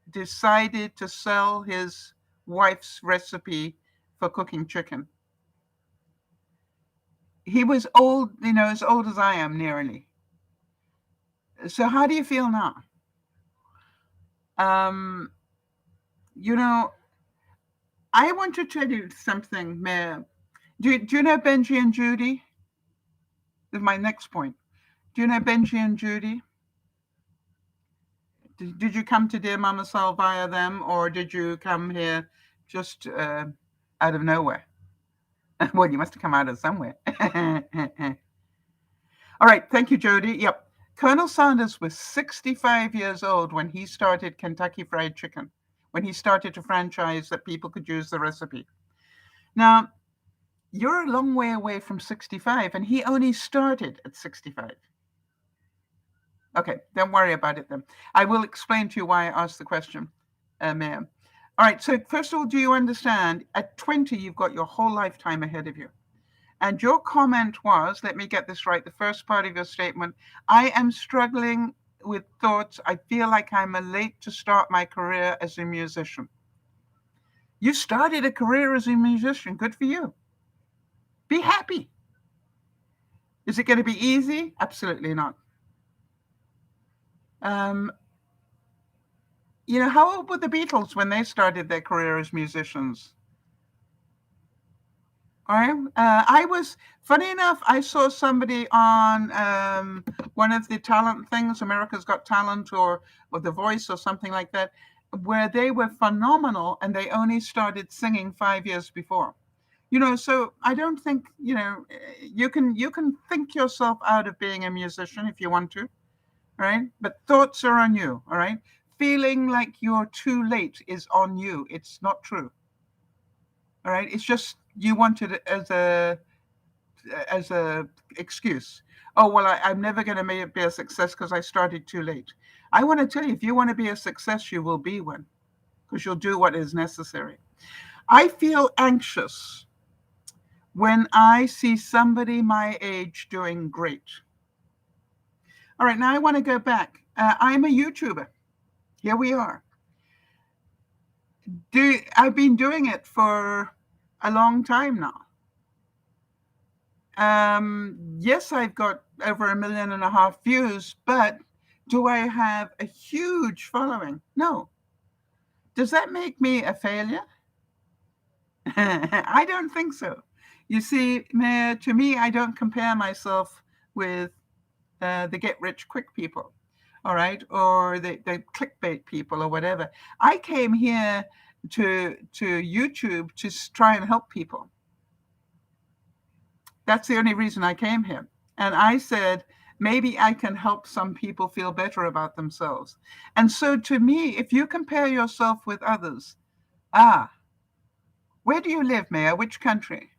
decided to sell his wife's recipe for cooking chicken. He was old, as old as I am nearly. So how do you feel now? I want to tell you something, Mayor. Do you know Benji and Judy? This is my next point. Do you know Benji and Judy? Did you come to DearMamaSal via them, or did you come here just out of nowhere? Well, you must have come out of somewhere. All right, thank you, Jody. Yep. Colonel Sanders was 65 years old when he started Kentucky Fried Chicken, when he started to franchise that people could use the recipe. Now, You're a long way away from 65, and he only started at 65. Okay, don't worry about it then. I will explain to you why I asked the question, ma'am. All right, so first of all, do you understand? At 20, you've got your whole lifetime ahead of you. And your comment was, let me get this right, the first part of your statement, I am struggling with thoughts. I feel like I'm late to start my career as a musician. You started a career as a musician. Good for you. Be happy. Is it going to be easy? Absolutely not. How old were the Beatles when they started their career as musicians? All right. I was, funny enough, I saw somebody on one of the talent things, America's Got Talent or The Voice or something like that, where they were phenomenal and they only started singing 5 years before. So I don't think, you can think yourself out of being a musician if you want to, right? But thoughts are on you, all right? Feeling like you're too late is on you. It's not true. All right. It's just you want it as a excuse. Oh, well, I'm never going to be a success because I started too late. I want to tell you, if you want to be a success, you will be one because you'll do what is necessary. I feel anxious when I see somebody my age doing great. All right, now I want to go back. I'm a YouTuber. Here we are. I've been doing it for a long time now. Yes, I've got over 1.5 million views, but do I have a huge following? No. Does that make me a failure? I don't think so. You see, to me, I don't compare myself with the get-rich-quick people, all right, or the clickbait people or whatever. I came here to YouTube to try and help people. That's the only reason I came here. And I said, maybe I can help some people feel better about themselves. And so to me, if you compare yourself with others, where do you live, Mayor? Which country?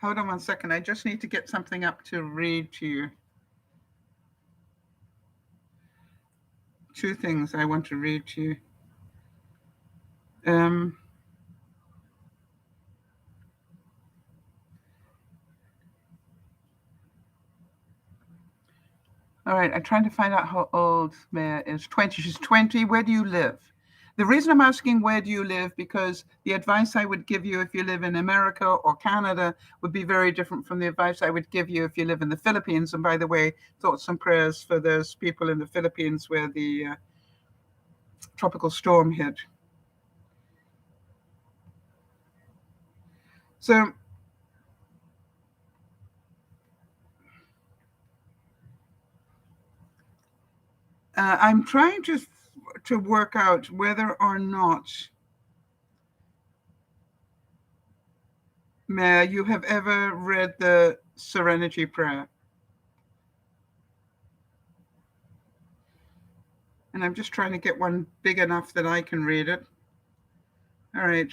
Hold on one second. I just need to get something up to read to you. Two things I want to read to you. All right, I'm trying to find out how old Maya is. 20. She's 20. Where do you live? The reason I'm asking where do you live, because the advice I would give you if you live in America or Canada would be very different from the advice I would give you if you live in the Philippines. And by the way, thoughts and prayers for those people in the Philippines where the tropical storm hit. So I'm trying to work out whether or not you have ever read the Serenity Prayer. And I'm just trying to get one big enough that I can read it. All right.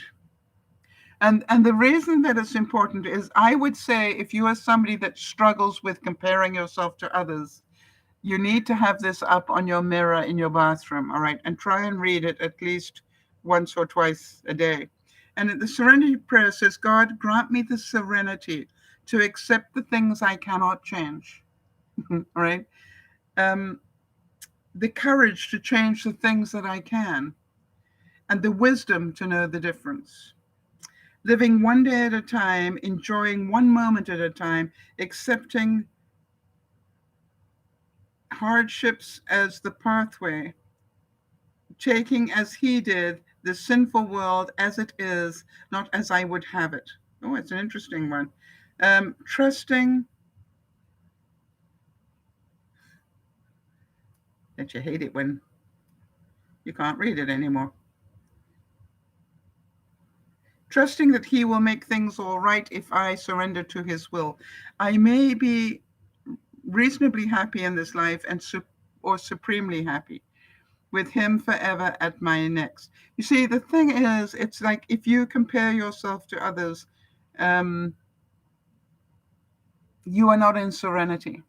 And the reason that it's important is I would say if you are somebody that struggles with comparing yourself to others, you need to have this up on your mirror in your bathroom, all right? And try and read it at least once or twice a day. And the Serenity Prayer says, God, grant me the serenity to accept the things I cannot change, all right? The courage to change the things that I can, and the wisdom to know the difference. Living one day at a time, enjoying one moment at a time, accepting hardships as the pathway, taking as he did the sinful world as it is, not as I would have it. Oh, it's an interesting one. Trusting that you hate it when you can't read it anymore. Trusting that he will make things all right if I surrender to his will. I may be reasonably happy in this life or supremely happy. with him forever at my next. You see, the thing is, it's like if you compare yourself to others, you are not in serenity.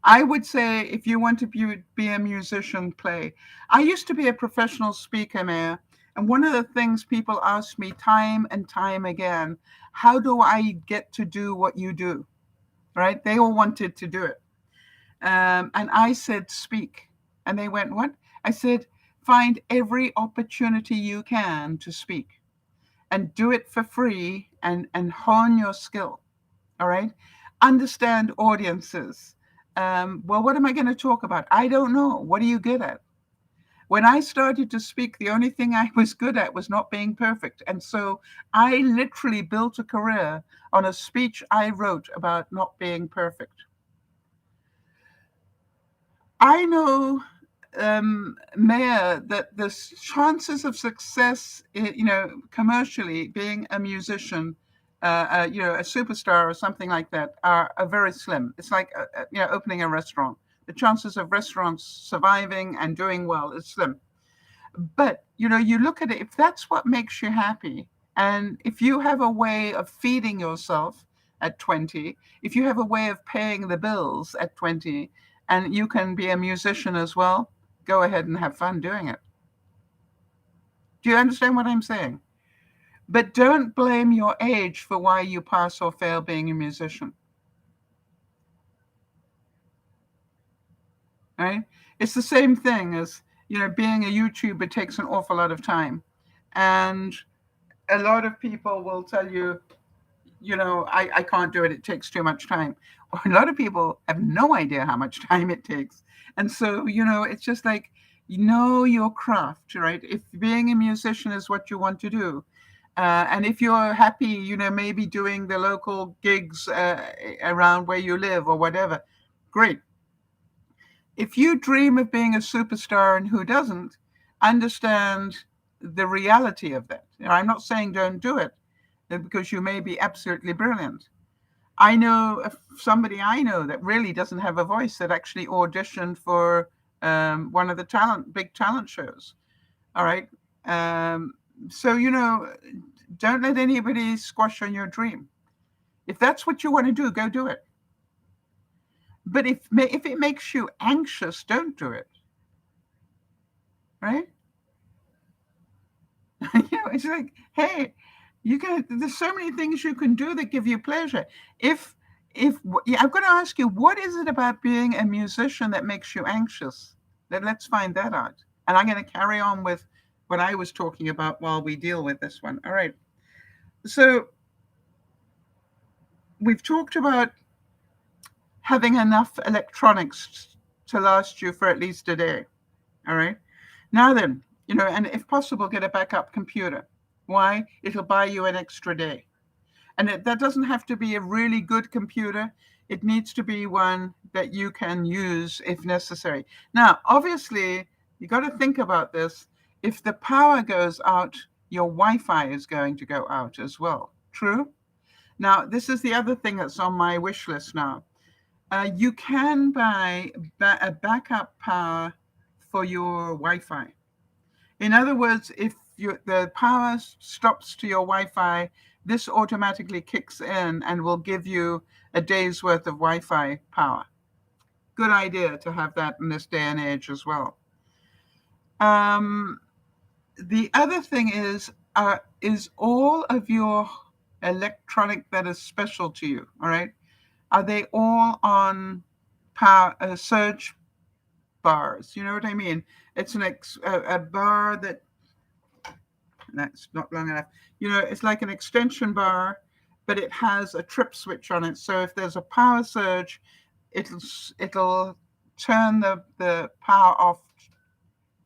I would say if you want to be a musician, play. I used to be a professional speaker, Mayor, and one of the things people ask me time and time again, how do I get to do what you do? Right? They all wanted to do it. And I said, speak. And they went, what? I said, find every opportunity you can to speak and do it for free and hone your skill. All right. Understand audiences. Well, what am I going to talk about? I don't know. What are you good at? When I started to speak, the only thing I was good at was not being perfect. And so I literally built a career on a speech I wrote about not being perfect. I know, Mayor, that the chances of success, commercially, being a musician, a superstar or something like that, are very slim. It's like, opening a restaurant. The chances of restaurants surviving and doing well is slim. But, you look at it, if that's what makes you happy, and if you have a way of feeding yourself at 20, if you have a way of paying the bills at 20, and you can be a musician as well, go ahead and have fun doing it. Do you understand what I'm saying? But don't blame your age for why you pass or fail being a musician. Right? It's the same thing as, being a YouTuber takes an awful lot of time. And a lot of people will tell you, I can't do it. It takes too much time. Or a lot of people have no idea how much time it takes. And so, it's just like, your craft, right? If being a musician is what you want to do, and if you're happy, maybe doing the local gigs around where you live or whatever, great. If you dream of being a superstar and who doesn't, understand the reality of that. I'm not saying don't do it, because you may be absolutely brilliant. I know somebody I know that really doesn't have a voice that actually auditioned for one of the big talent shows. All right. So, don't let anybody squash on your dream. If that's what you want to do, go do it. But if it makes you anxious, don't do it. Right? It's like, hey, there's so many things you can do that give you pleasure. I'm going to ask you, what is it about being a musician that makes you anxious? Let's find that out. And I'm going to carry on with what I was talking about while we deal with this one. All right. So we've talked about having enough electronics to last you for at least a day. All right. Now then, and if possible, get a backup computer. Why? It'll buy you an extra day. And that doesn't have to be a really good computer. It needs to be one that you can use if necessary. Now, obviously, you got to think about this. If the power goes out, your Wi-Fi is going to go out as well. True? Now, this is the other thing that's on my wish list now. You can buy a backup power for your Wi-Fi. In other words, if the power stops to your Wi-Fi, this automatically kicks in and will give you a day's worth of Wi-Fi power. Good idea to have that in this day and age as well. The other thing is all of your electronic that is special to you, all right? Are they all on power surge bars? You know what I mean? It's a bar that's not long enough. It's like an extension bar, but it has a trip switch on it. So if there's a power surge, it'll turn the power off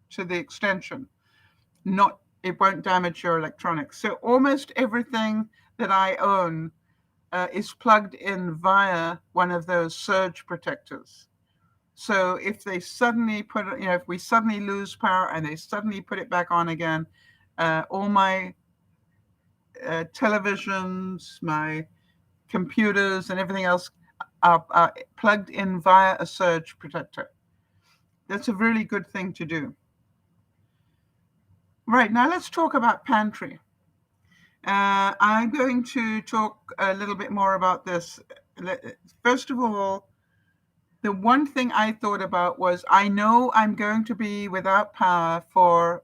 to the extension. It won't damage your electronics. So almost everything that I own is plugged in via one of those surge protectors. So if they suddenly if we suddenly lose power and they suddenly put it back on again, all my televisions, my computers, and everything else are plugged in via a surge protector. That's a really good thing to do. Right, now let's talk about pantry. I'm going to talk a little bit more about this. First of all, the one thing I thought about was I know I'm going to be without power for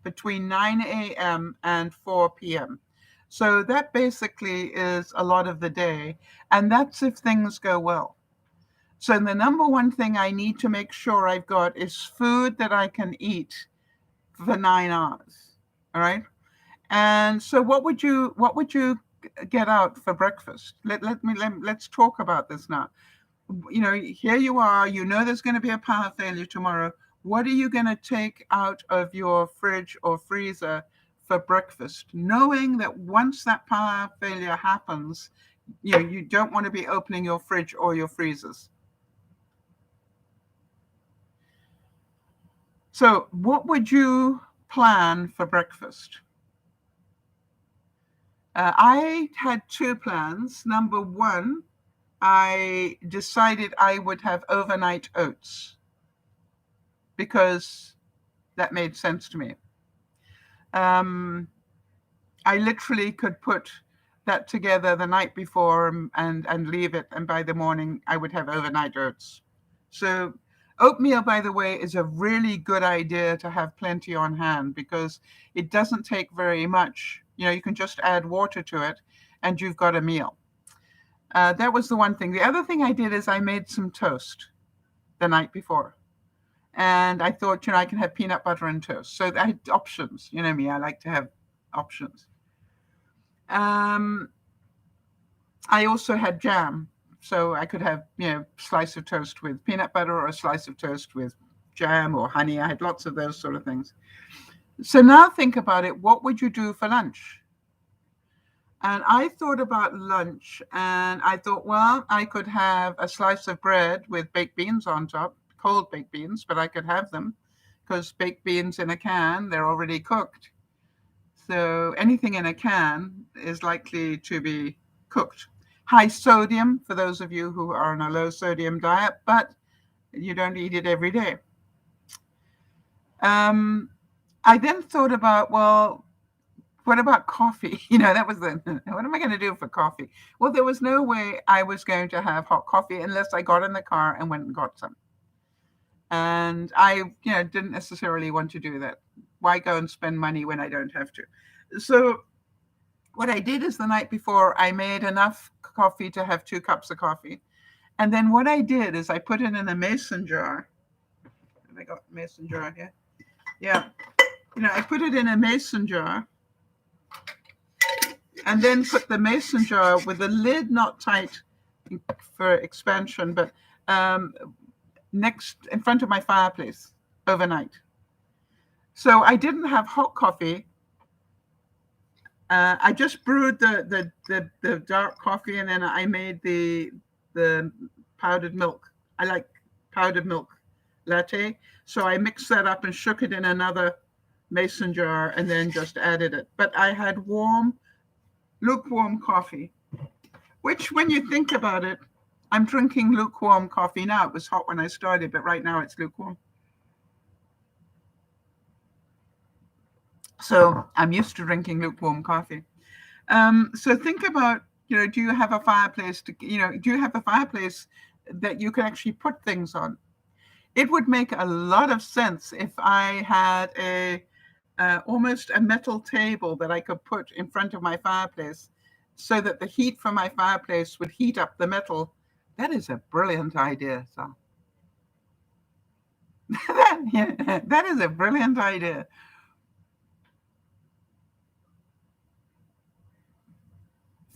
between 9 a.m. and 4 p.m. So that basically is a lot of the day, and that's if things go well. So the number one thing I need to make sure I've got is food that I can eat for 9 hours. All right. And so what would you get out for breakfast? Let's talk about this now. You know, here you are, you know there's going to be a power failure tomorrow. What are you going to take out of your fridge or freezer for breakfast, knowing that once that power failure happens, you know, you don't want to be opening your fridge or your freezers. So what would you plan for breakfast? I had two plans. Number one, I decided I would have overnight oats because that made sense to me. I literally could put that together the night before and leave it, and by the morning I would have overnight oats. So oatmeal, by the way, is a really good idea to have plenty on hand because it doesn't take very much. You know, you can just add water to it and you've got a meal. That was the one thing. The other thing I did is I made some toast the night before. And I thought, you know, I can have peanut butter and toast. So I had options. You know me, I like to have options. I also had jam. So I could have, you know, a slice of toast with peanut butter or a slice of toast with jam or honey. I had lots of those sort of things. So now think about it. What would you do for lunch? And I thought about lunch and I thought, well, I could have a slice of bread with baked beans on top, cold baked beans, but I could have them because baked beans in a can, they're already cooked. So anything in a can is likely to be cooked. High sodium for those of you who are on a low sodium diet, but you don't eat it every day. I then thought about, well, what about coffee? You know, that was what am I going to do for coffee? Well, there was no way I was going to have hot coffee unless I got in the car and went and got some. And I, you know, didn't necessarily want to do that. Why go and spend money when I don't have to? So what I did is the night before, I made enough coffee to have 2 cups of coffee. And then what I did is I put it in a mason jar. Have I got a mason jar here? Yeah. You know, I put it in a mason jar and then put the mason jar with the lid not tight for expansion, but next in front of my fireplace overnight. So I didn't have hot coffee. I just brewed the dark coffee and then I made the powdered milk. I like powdered milk latte. So I mixed that up and shook it in another mason jar and then just added it. But I had lukewarm coffee, which when you think about it, I'm drinking lukewarm coffee now. It was hot when I started, but right now it's lukewarm. So I'm used to drinking lukewarm coffee. So think about, you know, do you have a fireplace do you have a fireplace that you can actually put things on? It would make a lot of sense if I had almost a metal table that I could put in front of my fireplace so that the heat from my fireplace would heat up the metal. That is a brilliant idea, Sal. That is a brilliant idea.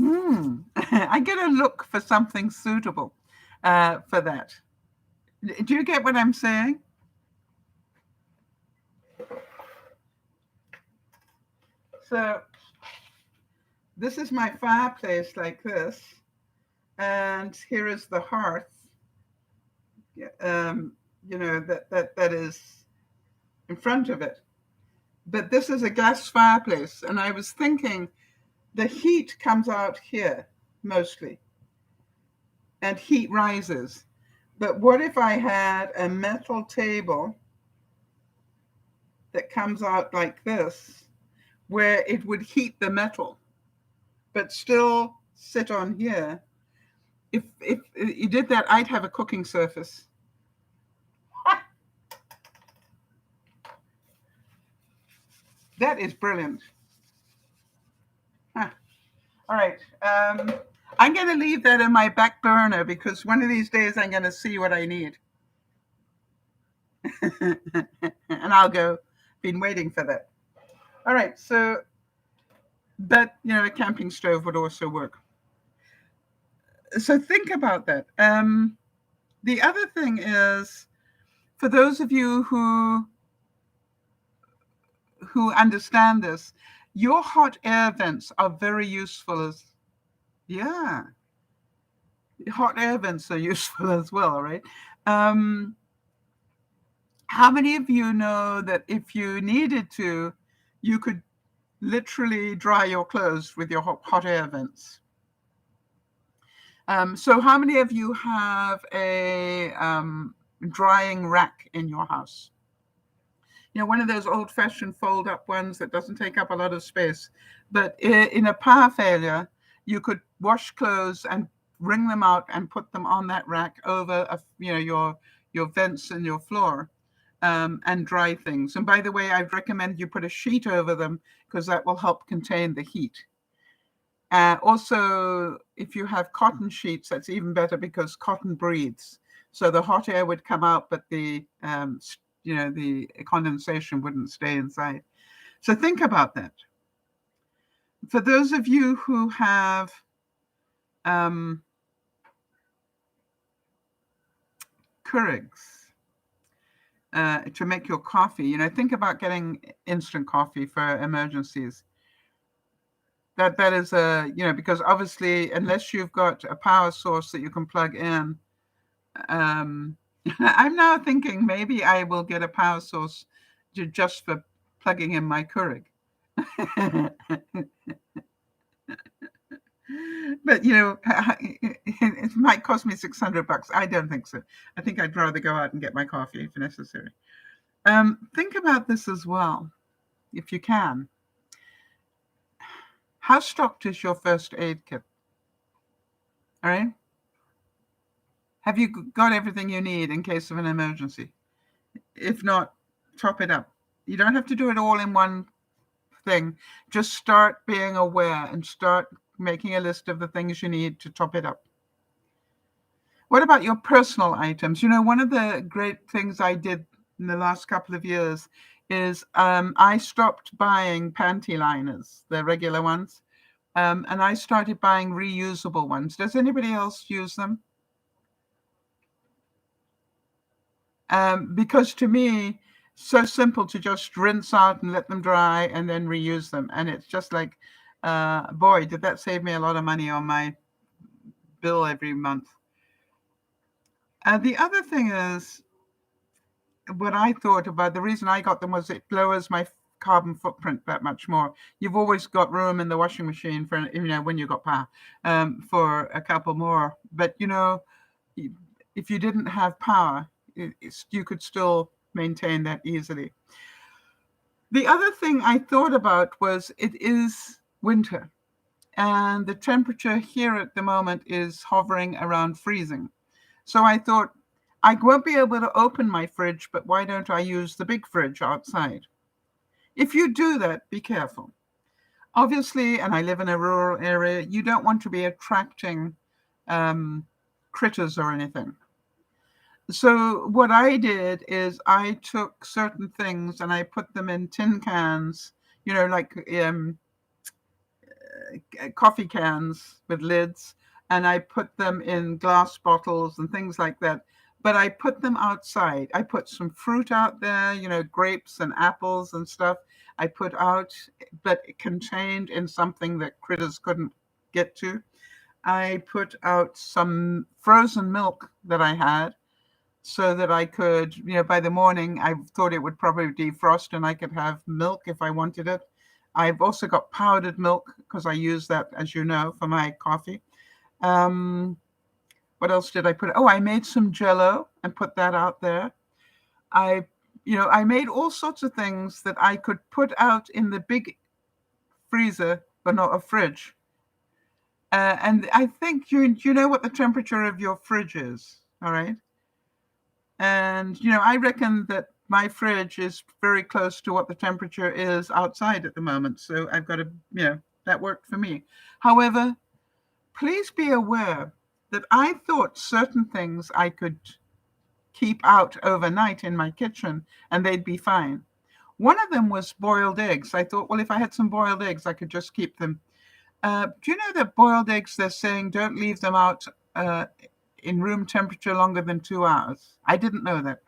I gotta look for something suitable for that. Do you get what I'm saying? So this is my fireplace like this, and here is the hearth. You know, that is in front of it. But this is a gas fireplace, and I was thinking the heat comes out here mostly, and heat rises. But what if I had a metal table that comes out like this, where it would heat the metal, but still sit on here. If you did that, I'd have a cooking surface. That is brilliant. Huh. All right. I'm going to leave that in my back burner because one of these days I'm going to see what I need. And I'll go. Been waiting for that. All right. So, but, a camping stove would also work. So think about that. The other thing is, for those of you who understand this, your hot air vents are very useful hot air vents are useful as well, right? How many of you know that if you needed to, you could literally dry your clothes with your hot air vents? So how many of you have a drying rack in your house? One of those old-fashioned fold-up ones that doesn't take up a lot of space. But in a power failure, you could wash clothes and wring them out and put them on that rack over your vents in your floor, and dry things. And by the way, I'd recommend you put a sheet over them because that will help contain the heat. Also, if you have cotton sheets, that's even better because cotton breathes. So the hot air would come out, but the condensation wouldn't stay inside. So think about that. For those of you who have Keurigs to make your coffee, think about getting instant coffee for emergencies. That is because obviously, unless you've got a power source that you can plug in, I'm now thinking maybe I will get a power source just for plugging in my Keurig. But it might cost me $600. I don't think so. I think I'd rather go out and get my coffee if necessary. Think about this as well, if you can. How stocked is your first aid kit? All right. Have you got everything you need in case of an emergency? If not, top it up. You don't have to do it all in one thing. Just start being aware and start making a list of the things you need to top it up. What about your personal items? One of the great things I did in the last couple of years is I stopped buying panty liners, the regular ones, and I started buying reusable ones. Does anybody else use them? Because to me, so simple to just rinse out and let them dry and then reuse them. And it's just like, boy, did that save me a lot of money on my bill every month. The other thing is, what I thought about, the reason I got them was it lowers my carbon footprint that much more. You've always got room in the washing machine for, when you've got power, for a couple more. But, if you didn't have power, you could still maintain that easily. The other thing I thought about was it is winter and the temperature here at the moment is hovering around freezing. So I thought, I won't be able to open my fridge, but why don't I use the big fridge outside? If you do that, be careful. Obviously, and I live in a rural area, you don't want to be attracting critters or anything. So what I did is I took certain things and I put them in tin cans, like coffee cans with lids, and I put them in glass bottles and things like that. But I put them outside. I put some fruit out there, grapes and apples and stuff. I put out, but contained in something that critters couldn't get to. I put out some frozen milk that I had, so that I could, by the morning, I thought it would probably defrost and I could have milk if I wanted it. I've also got powdered milk because I use that, as you know, for my coffee. What else did I put? Oh, I made some Jell-O and put that out there. I I made all sorts of things that I could put out in the big freezer, but not a fridge. And I think you know what the temperature of your fridge is, all right? And, I reckon that my fridge is very close to what the temperature is outside at the moment. So I've got that worked for me. However, please be aware that I thought certain things I could keep out overnight in my kitchen and they'd be fine. One of them was boiled eggs. I thought, well, if I had some boiled eggs, I could just keep them. Do you know that boiled eggs, they're saying don't leave them out in room temperature longer than 2 hours? I didn't know that.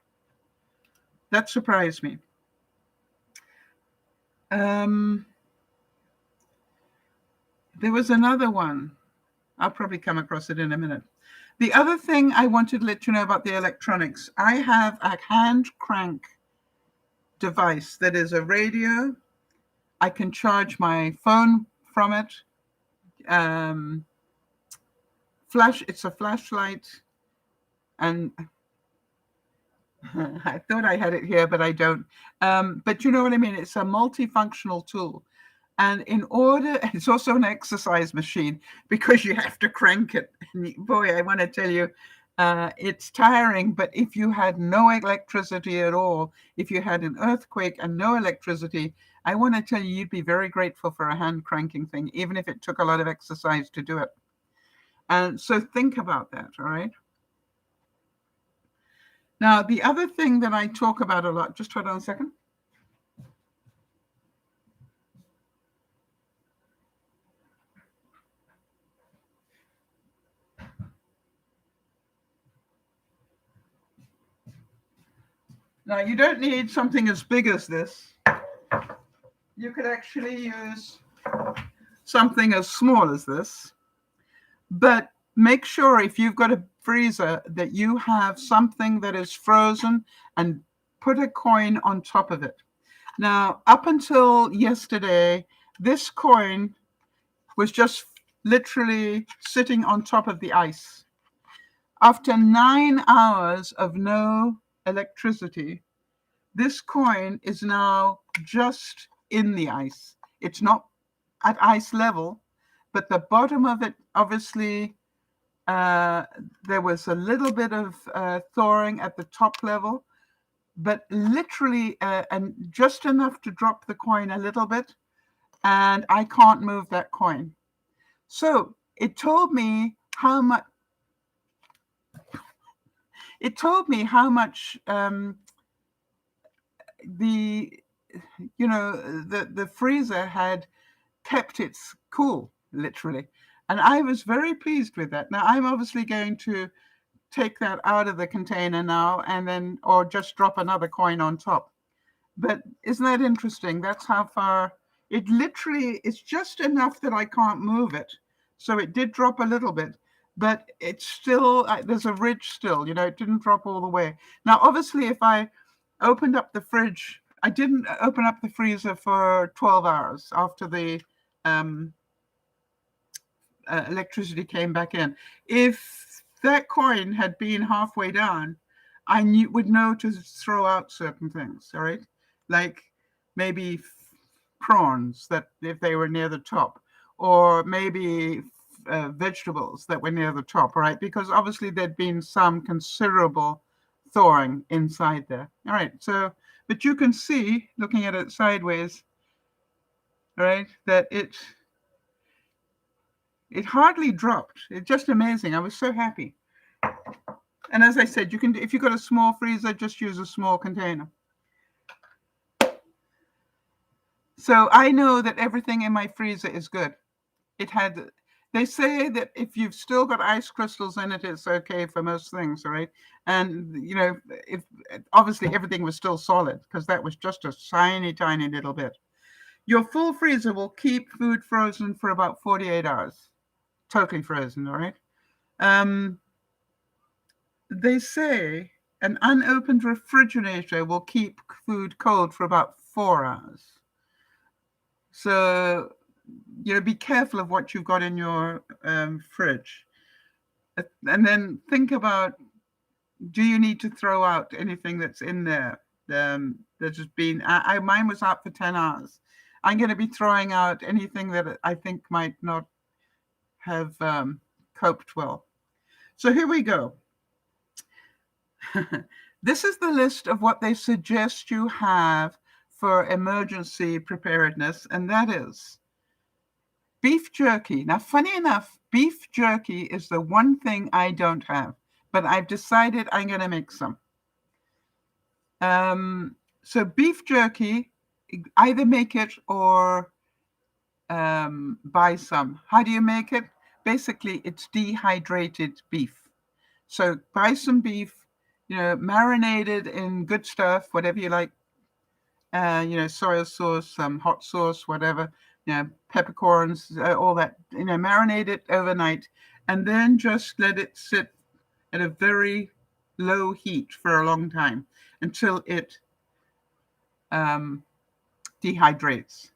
That surprised me. There was another one. I'll probably come across it in a minute. The other thing I wanted to let you know about the electronics, I have a hand crank device that is a radio. I can charge my phone from it. It's a flashlight, and I thought I had it here, but I don't. But you know what I mean? It's a multifunctional tool. And it's also an exercise machine because you have to crank it. And boy, I want to tell you, it's tiring. But if you had no electricity at all, if you had an earthquake and no electricity, I want to tell you, you'd be very grateful for a hand cranking thing, even if it took a lot of exercise to do it. And so think about that, all right? Now, the other thing that I talk about a lot, just hold on a second. Now, you don't need something as big as this. You could actually use something as small as this. But make sure if you've got a freezer that you have something that is frozen and put a coin on top of it. Now, up until yesterday, this coin was just literally sitting on top of the ice. After 9 hours of no electricity, this coin is now just in the ice. It's not at ice level, but the bottom of it, obviously, there was a little bit of thawing at the top level, but literally and just enough to drop the coin a little bit, and I can't move that coin. So it told me how much the freezer had kept it cool, literally. And I was very pleased with that. Now, I'm obviously going to take that out of the container now or just drop another coin on top. But isn't that interesting? That's how far it literally is, just enough that I can't move it. So it did drop a little bit, but it's still, there's a ridge still, it didn't drop all the way. Now, obviously, if I opened up the fridge, I didn't open up the freezer for 12 hours after the electricity came back in. If that coin had been halfway down, I would know to throw out certain things, all right? Like maybe prawns, that if they were near the top, or maybe vegetables that were near the top, right? Because obviously there'd been some considerable thawing inside there. All right, so, but you can see, looking at it sideways, right, that it hardly dropped. It's just amazing. I was so happy. And as I said, you can, if you've got a small freezer, just use a small container. So I know that everything in my freezer is good. They say that if you've still got ice crystals in it, it's okay for most things, right? And, if obviously everything was still solid, because that was just a tiny, tiny little bit. Your full freezer will keep food frozen for about 48 hours. Totally frozen, all right? They say an unopened refrigerator will keep food cold for about 4 hours. So, be careful of what you've got in your fridge. And then think about, do you need to throw out anything that's in there there's just been, mine was out for 10 hours. I'm going to be throwing out anything that I think might not have coped well. So here we go. This is the list of what they suggest you have for emergency preparedness, and that is beef jerky. Now, funny enough, beef jerky is the one thing I don't have, but I've decided I'm going to make some. So beef jerky, either make it or buy some. How do you make it? Basically, it's dehydrated beef. So buy some beef, marinated in good stuff, whatever you like. Soy sauce, some hot sauce, whatever, peppercorns, all that, marinate it overnight, and then just let it sit at a very low heat for a long time until it dehydrates.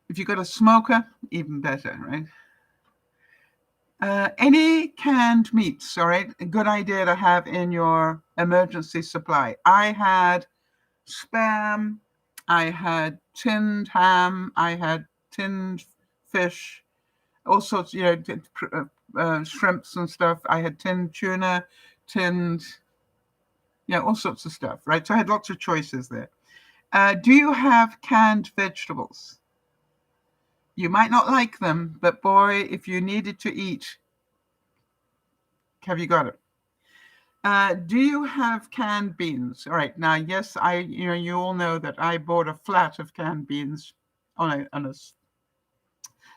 If you've got a smoker, even better, right? Any canned meats, all right, a good idea to have in your emergency supply. I had Spam, I had tinned ham, I had tinned fish, all sorts, shrimps and stuff. I had tinned tuna, all sorts of stuff, right? So I had lots of choices there. Do you have canned vegetables? You might not like them, but boy, if you needed to eat, have you got it? Do you have canned beans? All right. Now, yes, you all know that I bought a flat of canned beans on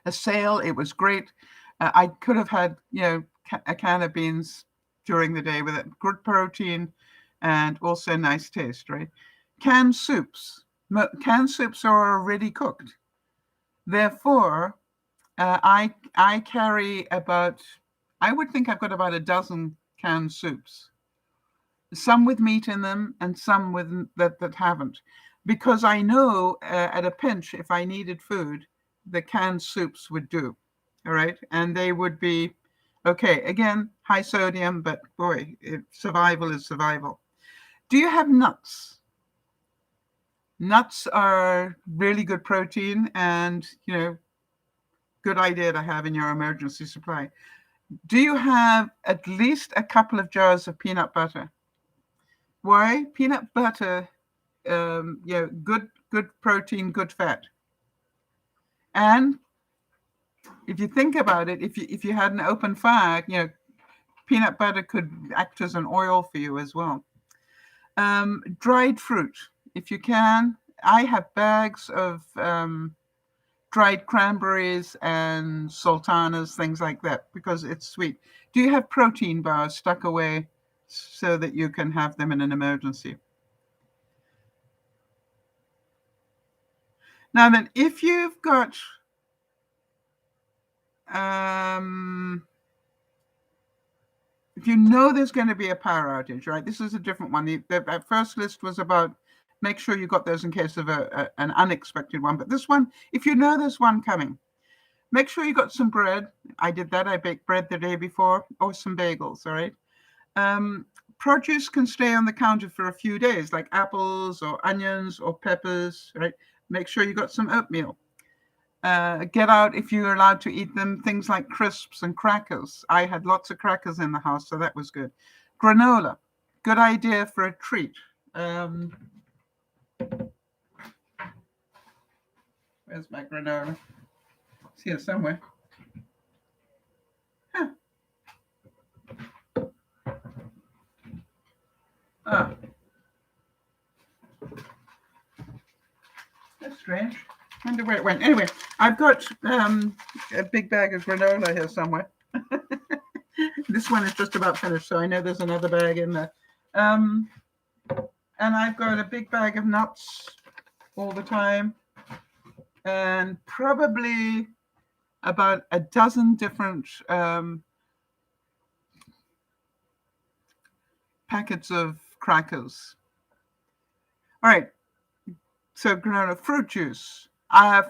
a sale. It was great. I could have had, a can of beans during the day with it. Good protein and also nice taste, right? Canned soups. Canned soups are already cooked. Therefore, I carry I would think I've got about a dozen canned soups. Some with meat in them and some with that haven't. Because I know at a pinch, if I needed food, the canned soups would do. All right. And they would be, okay, again, high sodium, but boy, survival is survival. Do you have nuts? Nuts are really good protein and, good idea to have in your emergency supply. Do you have at least a couple of jars of peanut butter? Why? Peanut butter, good protein, good fat. And if you think about it, if you had an open fire, peanut butter could act as an oil for you as well. Dried fruit, if you can. I have bags of dried cranberries and sultanas, things like that, because it's sweet. Do you have protein bars stuck away so that you can have them in an emergency? Now then, if you've got if you know there's going to be a power outage, right? This is a different one. The first list was about make sure you got those in case of an unexpected one. But this one, if you know there's one coming, make sure you got some bread. I did that. I baked bread the day before, or some bagels, all right? Produce can stay on the counter for a few days, like apples or onions or peppers, right? Make sure you got some oatmeal. Get out, if you're allowed to eat them, things like crisps and crackers. I had lots of crackers in the house, so that was good. Granola, good idea for a treat. Where's my granola? It's here somewhere. Huh. Oh. That's strange. I wonder where it went. Anyway, I've got a big bag of granola here somewhere. This one is just about finished, so I know there's another bag in there. And I've got a big bag of nuts all the time, and probably about a dozen different packets of crackers. All right. So granola, fruit juice.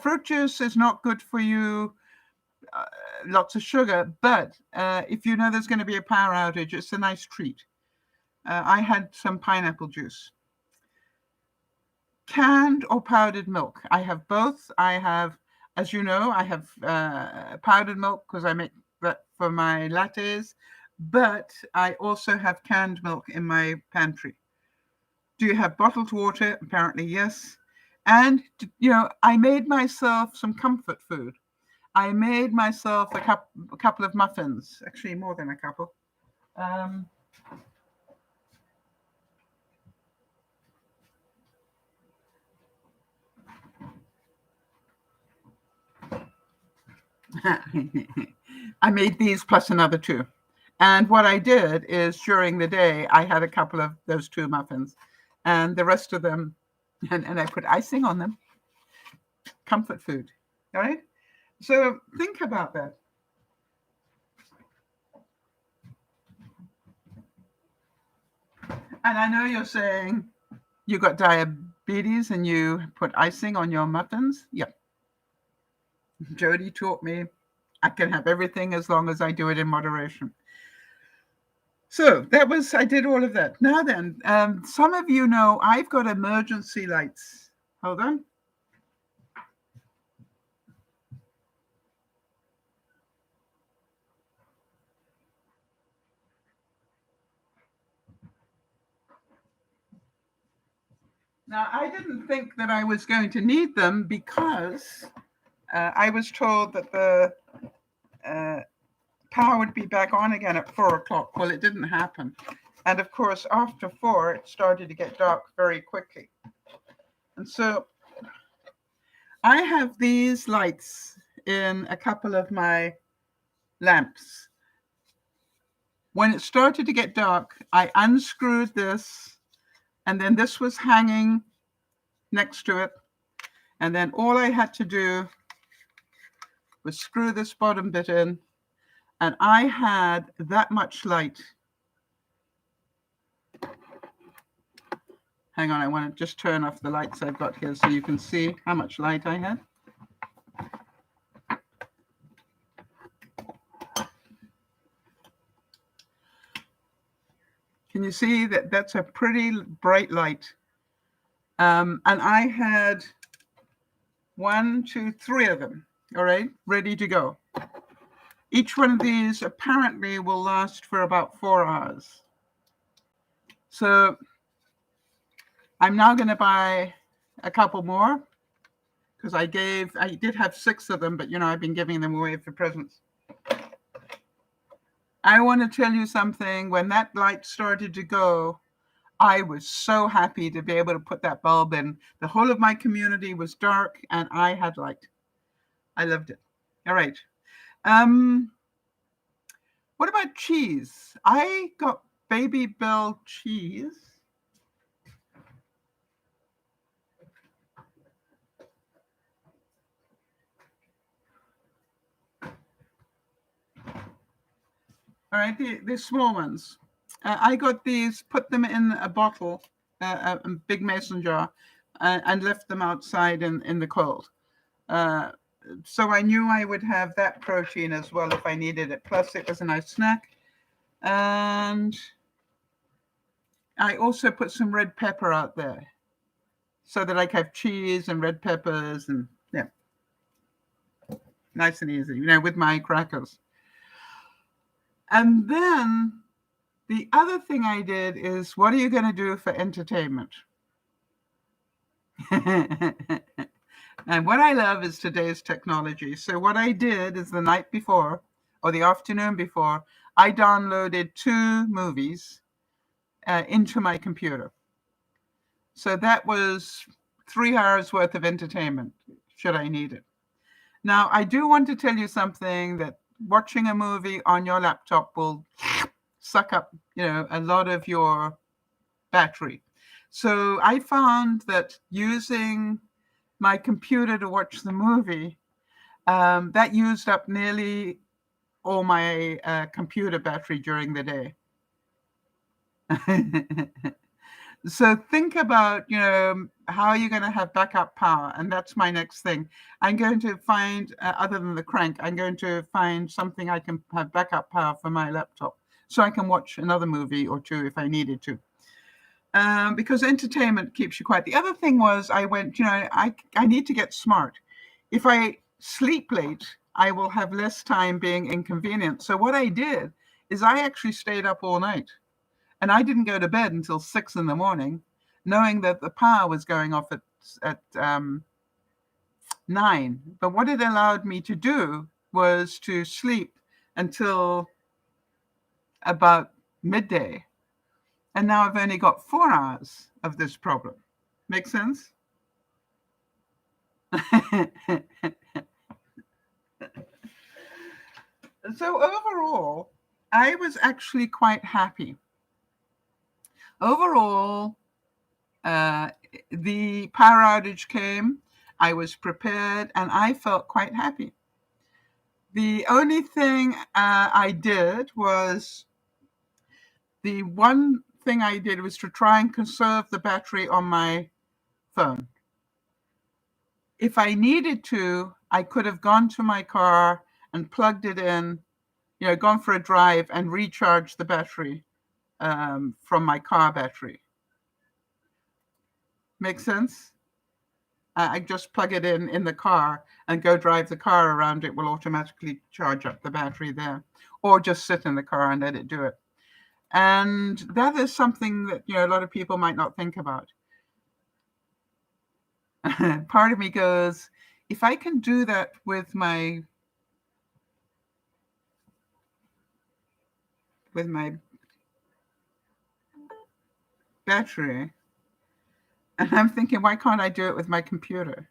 Fruit juice is not good for you. Lots of sugar, but if you know there's going to be a power outage, it's a nice treat. I had some pineapple juice. Canned or powdered milk. I have both. I have, as you know, I have powdered milk because I make that for my lattes, but I also have canned milk in my pantry. Do you have bottled water? Apparently, yes. And, I made myself some comfort food. I made myself a couple of muffins, actually more than a couple. I made these plus another two. And what I did is during the day, I had a couple of those two muffins and the rest of them, and I put icing on them. Comfort food, all right? So think about that. And I know you're saying you got diabetes and you put icing on your muffins. Yep. Jody taught me I can have everything as long as I do it in moderation. So I did all of that. Now then, some of you know I've got emergency lights. Hold on. Now, I didn't think that I was going to need them because I was told that the power would be back on again at 4 o'clock. Well, it didn't happen. And of course, after 4, it started to get dark very quickly. And so I have these lights in a couple of my lamps. When it started to get dark, I unscrewed this, and then this was hanging next to it. And then all I had to do was screw this bottom bit in, and I had that much light. Hang on, I want to just turn off the lights I've got here so you can see how much light I had. Can you see that that's a pretty bright light? And I had 1, 2, 3 of them, all right, ready to go. Each one of these apparently will last for about 4 hours. So I'm now going to buy a couple more because I did have 6 of them, but I've been giving them away for presents. I want to tell you something. When that light started to go, I was so happy to be able to put that bulb in. The whole of my community was dark and I had light. I loved it. All right. What about cheese? I got Baby Bell cheese. All right, the small ones. I got these, put them in a bottle, a big mason jar, and left them outside in the cold. So I knew I would have that protein as well if I needed it. Plus, it was a nice snack. And I also put some red pepper out there so that I could have cheese and red peppers and, yeah, nice and easy, with my crackers. And then the other thing I did is, what are you going to do for entertainment? And what I love is today's technology. So what I did is the night before or the afternoon before, I downloaded 2 movies into my computer. So that was 3 hours worth of entertainment, should I need it. Now, I do want to tell you something, that watching a movie on your laptop will suck up, a lot of your battery. So I found that using my computer to watch the movie, that used up nearly all my computer battery during the day. So think about, how you're going to have backup power. And that's my next thing. I'm going to find, other than the crank, I'm going to find something I can have backup power for my laptop. so I can watch another movie or two if I needed to. Because entertainment keeps you quiet. The other thing was I went, I need to get smart. If I sleep late, I will have less time being inconvenient. So what I did is I actually stayed up all night, and I didn't go to bed until 6 a.m, knowing that the power was going off at 9. But what it allowed me to do was to sleep until about midday. And now I've only got 4 hours of this problem. Make sense? So overall, I was actually quite happy. Overall, the power outage came, I was prepared, and I felt quite happy. The only thing I did was, the one thing I did was to try and conserve the battery on my phone. If I needed to, I could have gone to my car and plugged it in, gone for a drive and recharged the battery from my car battery. Make sense? I just plug it in the car and go drive the car around. It will automatically charge up the battery there, or just sit in the car and let it do it. And that is something that, a lot of people might not think about. Part of me goes, if I can do that with my battery, and I'm thinking, why can't I do it with my computer?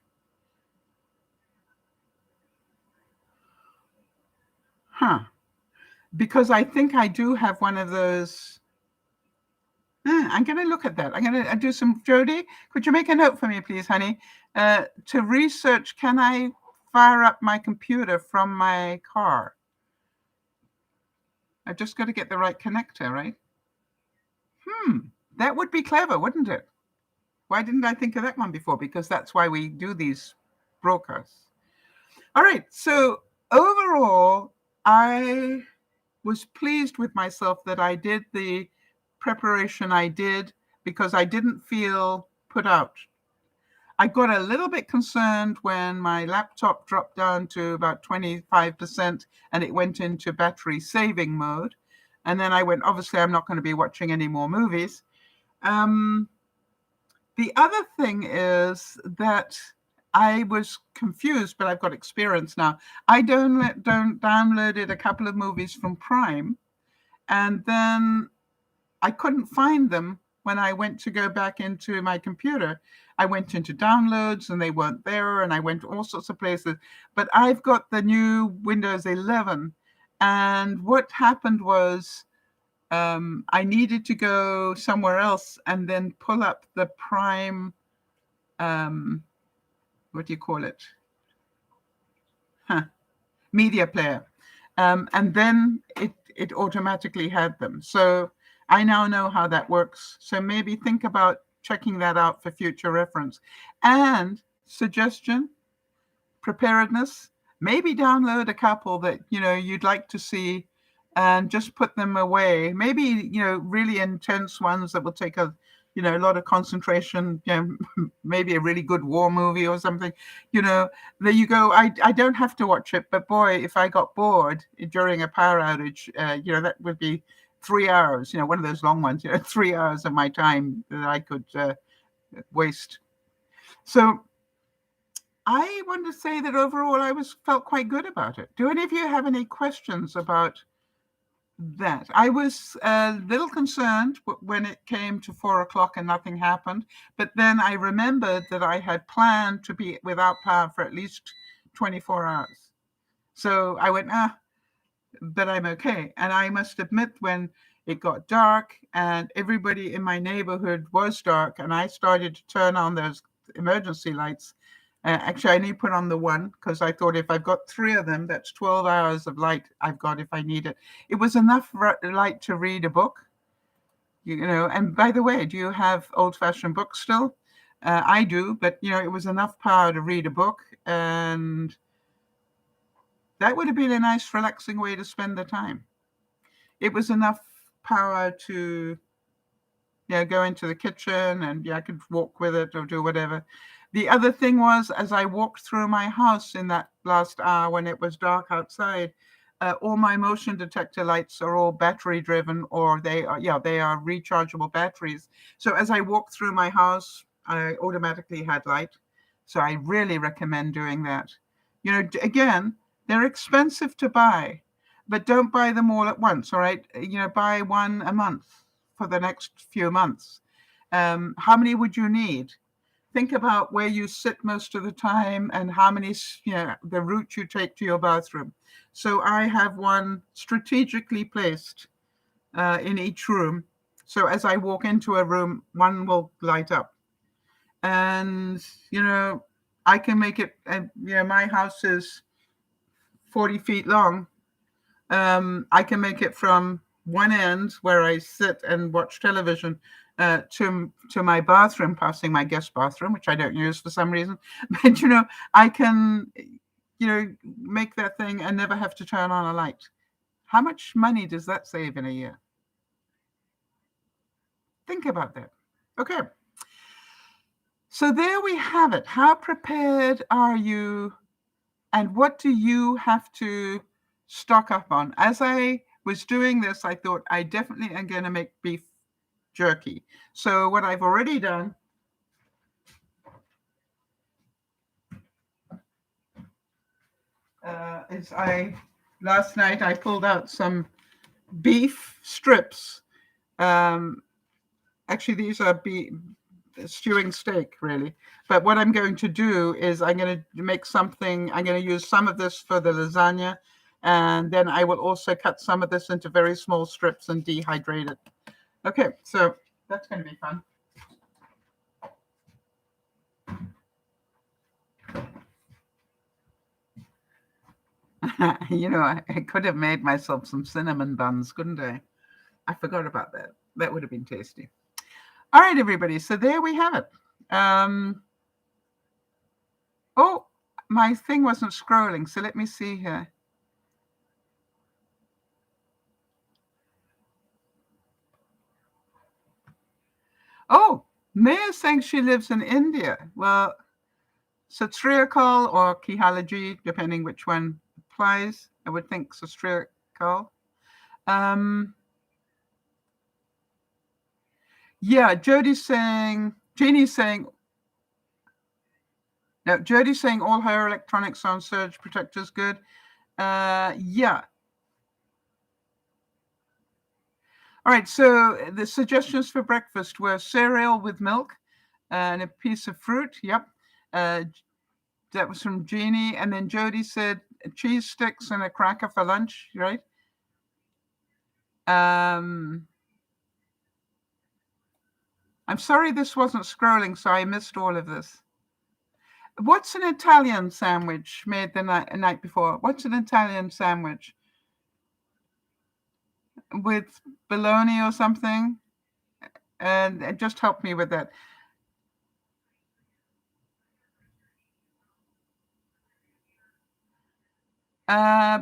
Because I think I do have one of those. I'm going to look at that. I'm going to do some. Jody, could you make a note for me, please, honey? To research, can I fire up my computer from my car? I've just got to get the right connector, right? That would be clever, wouldn't it? Why didn't I think of that one before? Because that's why we do these broadcasts. All right. So overall, I was pleased with myself that I did the preparation I did, because I didn't feel put out. I got a little bit concerned when my laptop dropped down to about 25% and it went into battery saving mode. And then I went, obviously, I'm not going to be watching any more movies. The other thing is that I was confused, but I've got experience now. I downloaded a couple of movies from Prime, and then I couldn't find them when I went to go back into my computer. I went into downloads and they weren't there, and I went all sorts of places. But I've got the new Windows 11, and what happened was I needed to go somewhere else and then pull up the Prime, what do you call it? Media player. And then it automatically had them. So I now know how that works. So maybe think about checking that out for future reference. And suggestion, Preparedness, maybe download a couple that, you'd like to see and just put them away. Maybe, really intense ones that will take a lot of concentration, maybe a really good war movie or something, there you go. I don't have to watch it, but boy, if I got bored during a power outage, that would be 3 hours, one of those long ones, 3 hours of my time that I could waste. So I want to say that overall I felt quite good about it. Do any of you have any questions about that? I was a little concerned when it came to 4 o'clock and nothing happened, but then I remembered that I had planned to be without power for at least 24 hours. So I went, but I'm okay. And I must admit, when it got dark and everybody in my neighborhood was dark, and I started to turn on those emergency lights. Actually, I only put on the one because I thought if I've got 3 of them, that's 12 hours of light I've got if I need it. It was enough light to read a book, And by the way, do you have old-fashioned books still? I do, but it was enough power to read a book, and that would have been a nice, relaxing way to spend the time. it was enough power to go into the kitchen, and I could walk with it or do whatever. The other thing was, as I walked through my house in that last hour when it was dark outside, all my motion detector lights are all battery driven, or they are rechargeable batteries. So as I walked through my house, I automatically had light. So I really recommend doing that. Again, they're expensive to buy, but don't buy them all at once. All right. Buy one a month for the next few months. How many would you need? Think about where you sit most of the time and how many, the route you take to your bathroom. So I have one strategically placed in each room. So as I walk into a room, one will light up. And, I can make it, my house is 40 feet long. I can make it from one end where I sit and watch television to my bathroom, passing my guest bathroom, which I don't use for some reason. But, I can, make that thing and never have to turn on a light. How much money does that save in a year? Think about that. Okay. So there we have it. How prepared are you? And what do you have to stock up on? As I was doing this, I thought I definitely am going to make beef jerky. So what I've already done is last night I pulled out some beef strips. Actually, these are stewing steak, really. But what I'm going to do is I'm going to make something. I'm going to use some of this for the lasagna, and then I will also cut some of this into very small strips and dehydrate it. Okay, so that's going to be fun. I could have made myself some cinnamon buns, couldn't I? I forgot about that. That would have been tasty. All right, everybody. So there we have it. Oh, my thing wasn't scrolling. So let me see here. Oh, Maya saying she lives in India. Well, Satriakal or Kihalaji, depending which one applies. I would think Satriakal. Yeah, Jody's saying, Jeannie's saying, no, Jody's saying all her electronics on surge protectors good. Yeah. All right, so the suggestions for breakfast were cereal with milk and a piece of fruit. Yep. That was from Jeannie. And then Jody said cheese sticks and a cracker for lunch, right? I'm sorry this wasn't scrolling, so I missed all of this. What's an Italian sandwich made the night before? What's an Italian sandwich? With bologna or something? And just help me with that.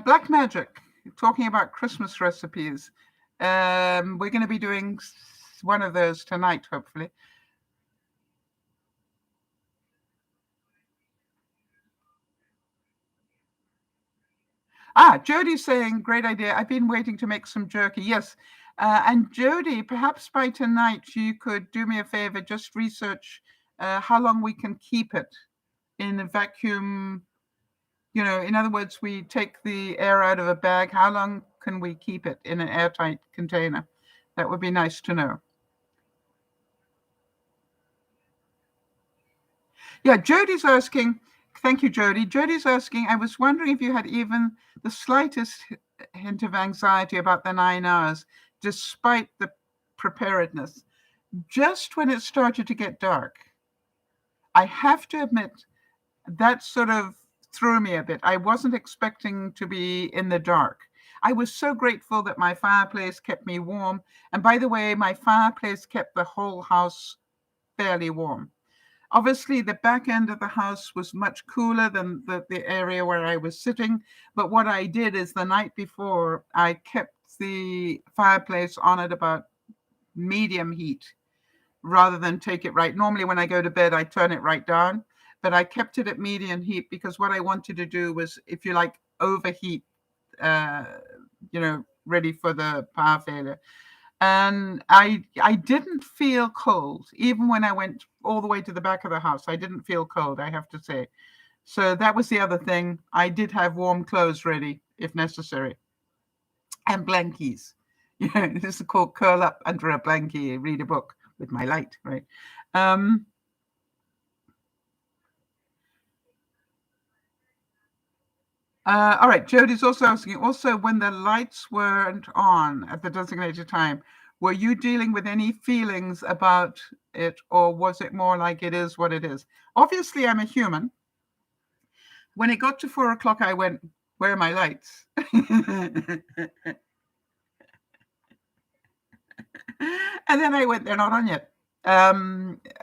Black Magic, talking about Christmas recipes. We're going to be doing one of those tonight, hopefully. Jody's saying, great idea. I've been waiting to make some jerky. Yes. And Jody, perhaps by tonight, you could do me a favor, just research how long we can keep it in a vacuum. In other words, we take the air out of a bag. How long can we keep it in an airtight container? That would be nice to know. Yeah, Jody's asking, thank you, Jody. Jody's asking, I was wondering if you had even the slightest hint of anxiety about the 9 hours, despite the preparedness. Just when it started to get dark, I have to admit, that sort of threw me a bit. I wasn't expecting to be in the dark. I was so grateful that my fireplace kept me warm. And by the way, my fireplace kept the whole house fairly warm. Obviously, the back end of the house was much cooler than the area where I was sitting. But what I did is the night before, I kept the fireplace on at about medium heat rather than take it right. Normally when I go to bed, I turn it right down, but I kept it at medium heat because what I wanted to do was, if you like, overheat, ready for the power failure. And I didn't feel cold. Even when I went all the way to the back of the house, I didn't feel cold, I have to say. So that was the other thing. I did have warm clothes ready if necessary, and blankies. This is called curl up under a blankie, read a book with my light, right? All right, Jody's also asking, also, when the lights weren't on at the designated time, were you dealing with any feelings about it, or was it more like it is what it is? Obviously, I'm a human. When it got to 4 o'clock, I went, where are my lights? And then I went, they're not on yet.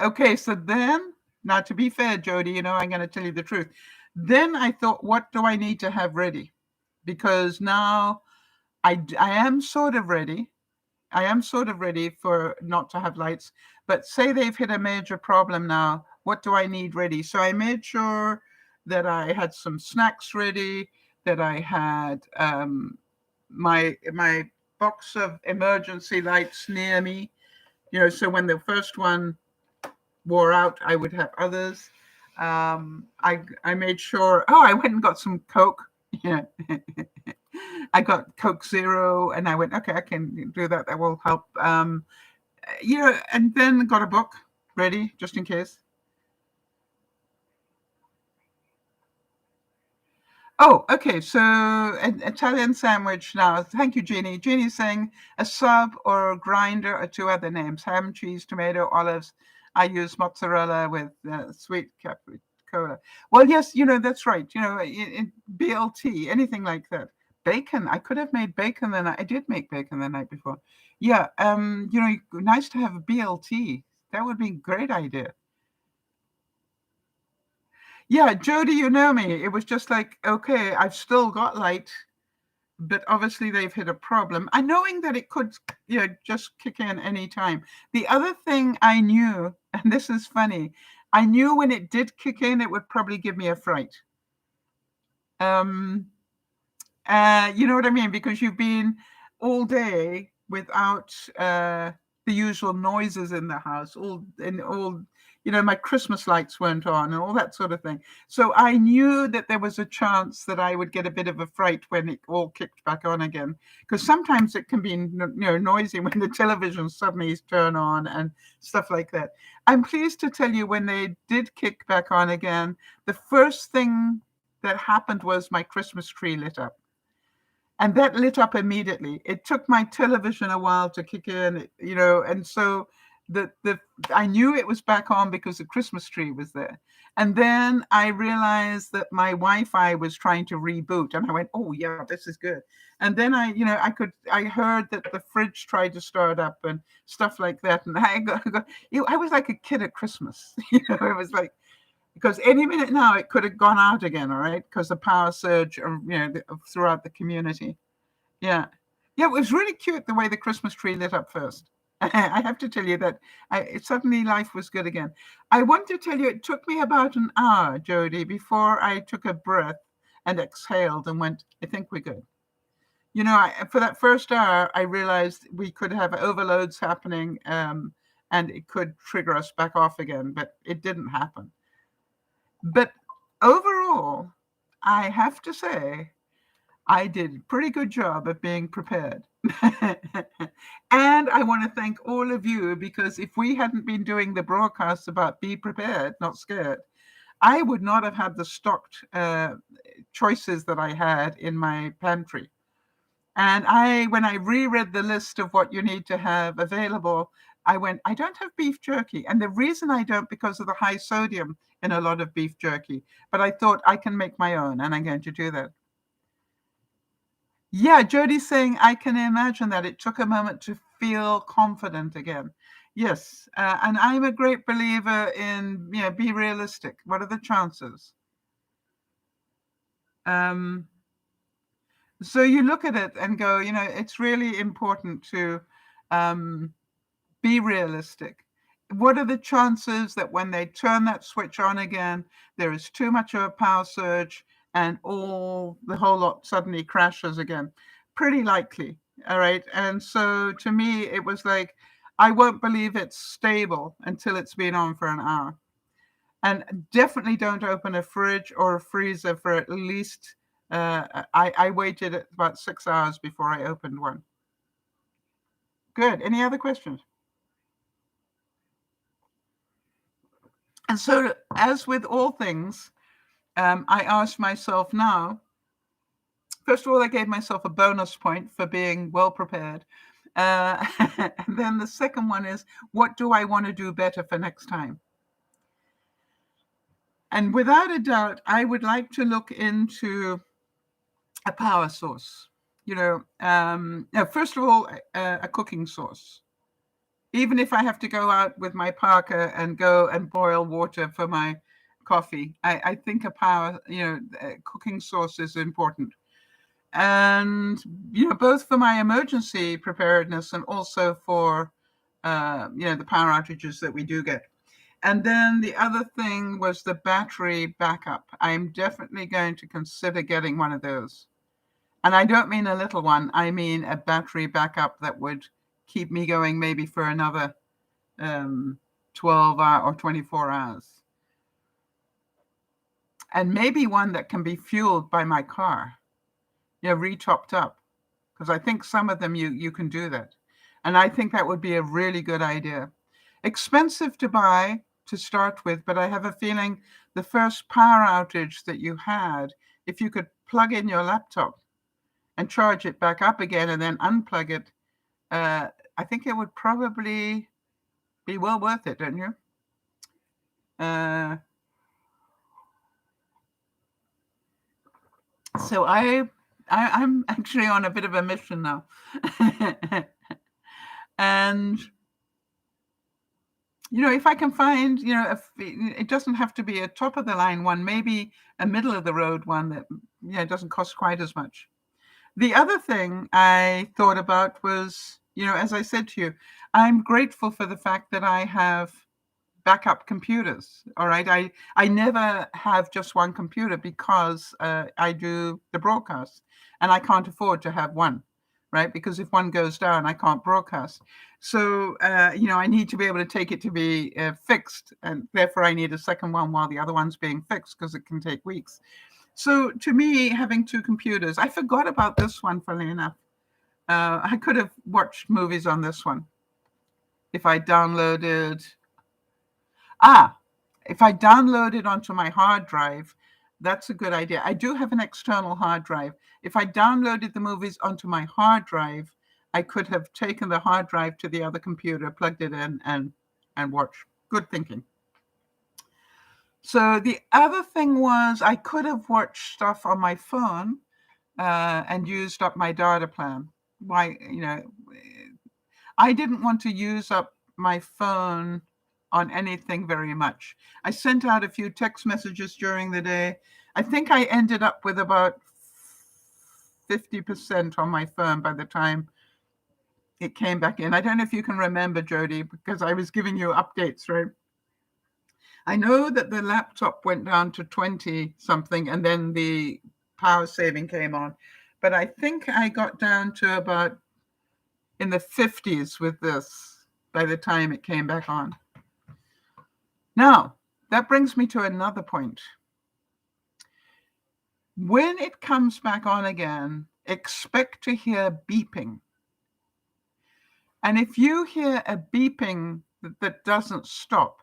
Okay, so then, now to be fair, Jody, I'm going to tell you the truth. Then I thought, what do I need to have ready? Because now I am sort of ready. I am sort of ready for not to have lights. But say they've hit a major problem now, what do I need ready? So I made sure that I had some snacks ready, that I had my box of emergency lights near me, so when the first one wore out, I would have others. I made sure, I went and got some Coke. Yeah. I got Coke Zero, and I went, okay, I can do that. That will help. And then got a book ready just in case. Oh, okay. So an Italian sandwich now. Thank you, Jeannie. Jeannie's saying a sub or a grinder are two other names: ham, cheese, tomato, olives. I use mozzarella with sweet capricola. Well, yes, that's right. BLT, anything like that. Bacon. I could have made bacon the night. I did make bacon the night before. Yeah. Nice to have a BLT. That would be a great idea. Yeah, Jody, you know me. It was just like, okay, I've still got light, but obviously they've hit a problem. I knowing that it could, just kick in any time. The other thing I knew, and this is funny, I knew when it did kick in, it would probably give me a fright. You know what I mean? Because you've been all day without the usual noises in the house, my Christmas lights weren't on and all that sort of thing. So I knew that there was a chance that I would get a bit of a fright when it all kicked back on again. Because sometimes it can be, noisy when the television suddenly turn on and stuff like that. I'm pleased to tell you, when they did kick back on again, the first thing that happened was my Christmas tree lit up. And that lit up immediately. It took my television a while to kick in, and so I knew it was back on because the Christmas tree was there. And then I realized that my Wi-Fi was trying to reboot, and I went, "Oh yeah, this is good." And then I heard that the fridge tried to start up and stuff like that, and I was like a kid at Christmas. It was like, because any minute now it could have gone out again, all right, because the power surge, throughout the community. Yeah. Yeah, it was really cute the way the Christmas tree lit up first. I have to tell you that suddenly life was good again. I want to tell you, it took me about an hour, Jody, before I took a breath and exhaled and went, I think we're good. For that first hour, I realized we could have overloads happening, and it could trigger us back off again, but it didn't happen. But overall, I have to say, I did a pretty good job of being prepared. And I want to thank all of you, because if we hadn't been doing the broadcasts about be prepared, not scared, I would not have had the stocked choices that I had in my pantry. And when I reread the list of what you need to have available, I went, I don't have beef jerky. And the reason I don't, because of the high sodium in a lot of beef jerky. But I thought I can make my own, and I'm going to do that. Yeah, Jody's saying, I can imagine that it took a moment to feel confident again. Yes, and I'm a great believer in, be realistic. What are the chances? So you look at it and go, it's really important to be realistic. What are the chances that when they turn that switch on again, there is too much of a power surge and the whole lot suddenly crashes again? Pretty likely. All right. And so to me, it was like, I won't believe it's stable until it's been on for an hour. And definitely don't open a fridge or a freezer for at least, I waited about 6 hours before I opened one. Good. Any other questions? And so, as with all things, I asked myself now, first of all, I gave myself a bonus point for being well prepared. And then the second one is, what do I want to do better for next time? And without a doubt, I would like to look into a power source. First of all, a cooking source. Even if I have to go out with my parka and go and boil water for my coffee, I think a cooking source is important. And, both for my emergency preparedness and also for, the power outages that we do get. And then the other thing was the battery backup. I'm definitely going to consider getting one of those. And I don't mean a little one. I mean a battery backup that would keep me going maybe for another 12 or 24 hours. And maybe one that can be fueled by my car, re-topped up. Because I think some of them you can do that. And I think that would be a really good idea. Expensive to buy to start with, but I have a feeling the first power outage that you had, if you could plug in your laptop and charge it back up again and then unplug it, I think it would probably be well worth it, don't you? So I'm actually on a bit of a mission now. And, if I can find, if it doesn't have to be a top of the line one, maybe a middle of the road one that doesn't cost quite as much. The other thing I thought about was, as I said to you, I'm grateful for the fact that I have backup computers. All right. I never have just one computer because I do the broadcast and I can't afford to have one, right? Because if one goes down, I can't broadcast. So, I need to be able to take it to be fixed. And therefore, I need a second one while the other one's being fixed because it can take weeks. So to me, having two computers, I forgot about this one, funnily enough. I could have watched movies on this one if I downloaded. If I download it onto my hard drive, that's a good idea. I do have an external hard drive. If I downloaded the movies onto my hard drive, I could have taken the hard drive to the other computer, plugged it in, and watched. Good thinking. So the other thing was I could have watched stuff on my phone and used up my data plan. I didn't want to use up my phone on anything very much. I sent out a few text messages during the day. I think I ended up with about 50% on my phone by the time it came back in. I don't know if you can remember, Jody, because I was giving you updates, right? I know that the laptop went down to 20 something and then the power saving came on. But I think I got down to about in the 50s with this by the time it came back on. Now, that brings me to another point. When it comes back on again, expect to hear beeping. And if you hear a beeping that doesn't stop,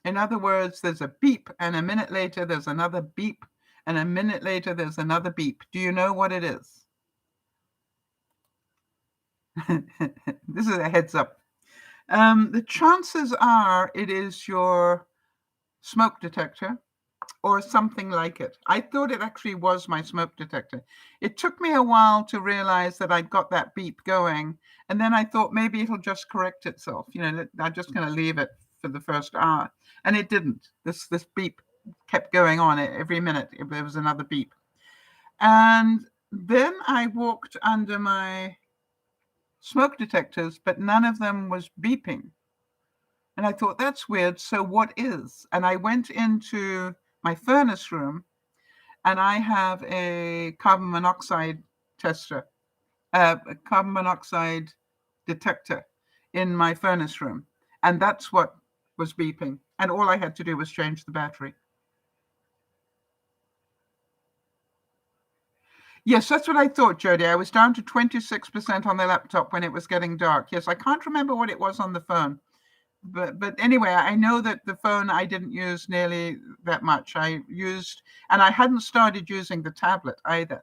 in other words, there's a beep and a minute later there's another beep and a minute later there's another beep. Do you know what it is? This is a heads up. The chances are it is your smoke detector or something like it. I thought it actually was my smoke detector. It took me a while to realize that I'd got that beep going. And then I thought maybe it'll just correct itself. I'm just going to leave it for the first hour. And it didn't. This beep kept going on every minute. There was another beep. And Then I walked under my smoke detectors, but none of them was beeping. And I thought, that's weird. So what is? And I went into my furnace room, and I have a carbon monoxide tester, a carbon monoxide detector in my furnace room. And that's what was beeping. And all I had to do was change the battery. Yes, that's what I thought, Jody. I was down to 26% on the laptop when it was getting dark. Yes, I can't remember what it was on the phone. But anyway, I know that the phone I didn't use nearly that much. I used, and I hadn't started using the tablet either.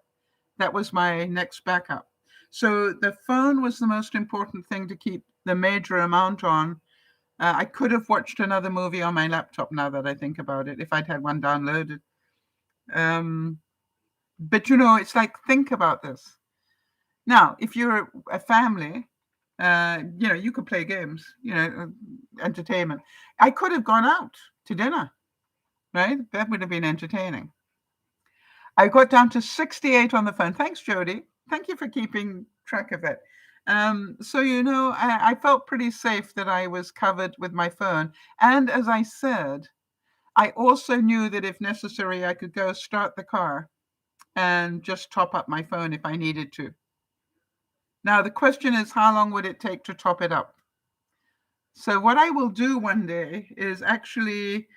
That was my next backup. So the phone was the most important thing to keep the major amount on. I could have watched another movie on my laptop now that I think about it, if I'd had one downloaded. But it's like, think about this. Now, if you're a family, you could play games, entertainment. I could have gone out to dinner, right? That would have been entertaining. I got down to 68 on the phone. Thanks, Jody. Thank you for keeping track of it. So, I felt pretty safe that I was covered with my phone. And as I said, I also knew that if necessary, I could go start the car and just top up my phone if I needed to. Now, the question is, how long would it take to top it up? So what I will do one day is actually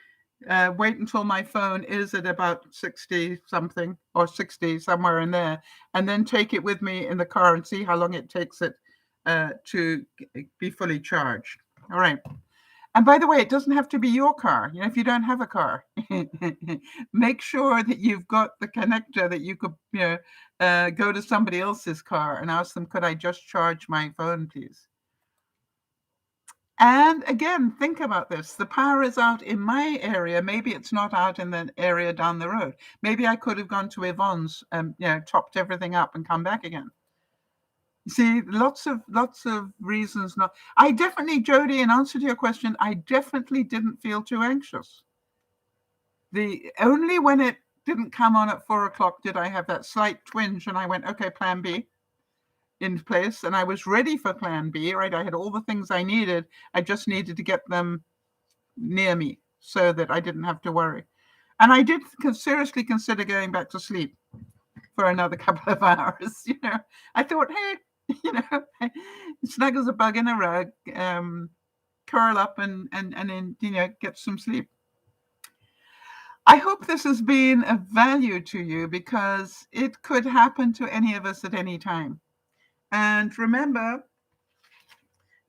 wait until my phone is at about 60 something or 60, somewhere in there, and then take it with me in the car and see how long it takes it to be fully charged. All right. And by the way, it doesn't have to be your car. If you don't have a car, make sure that you've got the connector that you could, go to somebody else's car and ask them, could I just charge my phone, please? And again, think about this. The power is out in my area. Maybe it's not out in the area down the road. Maybe I could have gone to Yvonne's and, topped everything up and come back again. See, lots of reasons not. I definitely, Jody, in answer to your question, I definitely didn't feel too anxious. The only when it didn't come on at 4:00 did I have that slight twinge, and I went, okay, plan B in place, and I was ready for plan B, right? I had all the things I needed. I just needed to get them near me so that I didn't have to worry. And I did seriously consider going back to sleep for another couple of hours. I thought, hey, snug as a bug in a rug, curl up and then, get some sleep. I hope this has been of value to you, because it could happen to any of us at any time. And remember,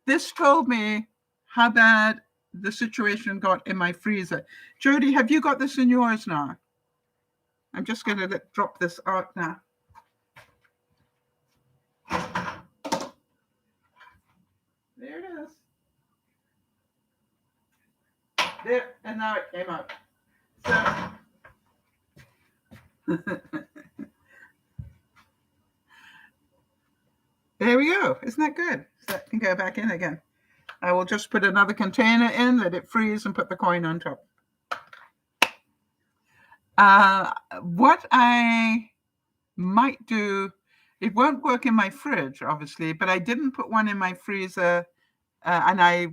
this told me how bad the situation got in my freezer. Jody, have you got this in yours now? I'm just going to drop this out now. There it is. There, and now it came out. So, there we go. Isn't that good? So that can go back in again. I will just put another container in, let it freeze, and put the coin on top. What I might do, it won't work in my fridge, obviously, but I didn't put one in my freezer, and I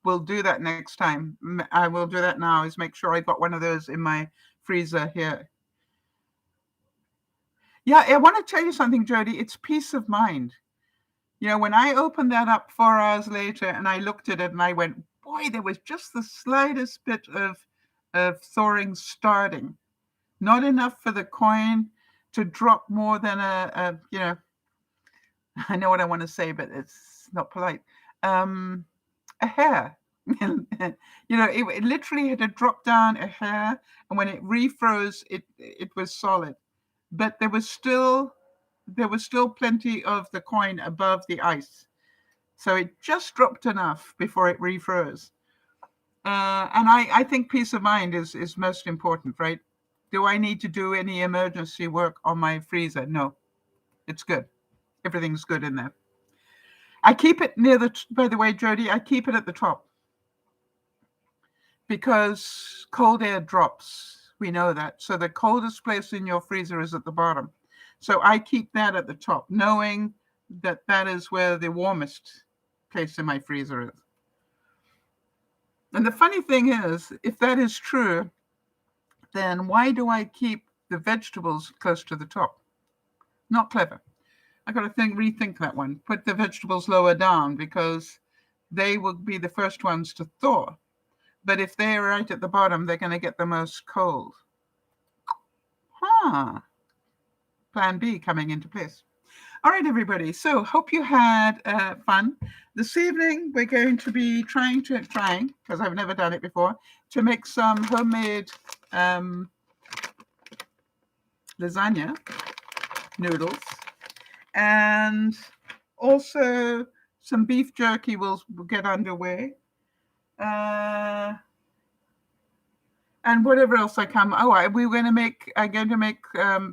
will do that next time. I will do that now, is make sure I got one of those in my freezer here. Yeah, I want to tell you something, Jody. It's peace of mind. When I opened that up 4 hours later and I looked at it and I went, boy, there was just the slightest bit of thawing starting. Not enough for the coin to drop more than I know what I want to say, but it's not polite. A hair. It literally had to drop down a hair, and when it refroze, it was solid. But there was still plenty of the coin above the ice. So it just dropped enough before it refroze. And I think peace of mind is most important, right? Do I need to do any emergency work on my freezer? No, it's good. Everything's good in there. I keep it near by the way, Jody, I keep it at the top, because cold air drops. We know that. So the coldest place in your freezer is at the bottom. So I keep that at the top, knowing that that is where the warmest place in my freezer is. And the funny thing is, if that is true, then why do I keep the vegetables close to the top? Not clever. I got to rethink that one. Put the vegetables lower down because they will be the first ones to thaw. But if they're right at the bottom, they're going to get the most cold. Plan B coming into place. All right, everybody. So hope you had fun. This evening, we're going to be trying, because I've never done it before, to make some homemade lasagna noodles. And also some beef jerky will get underway. And whatever else I come. I'm going to make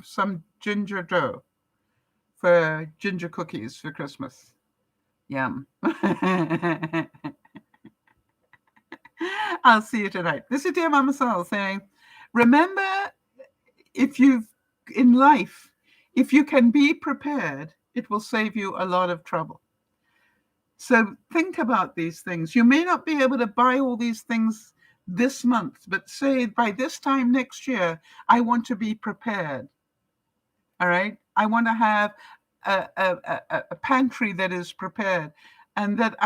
some ginger dough for ginger cookies for Christmas. Yum. I'll see you tonight. This is DearMamaSal saying, remember, if you can be prepared, it will save you a lot of trouble. So think about these things. You may not be able to buy all these things this month, but say by this time next year, I want to be prepared. All right. I want to have a pantry that is prepared, and that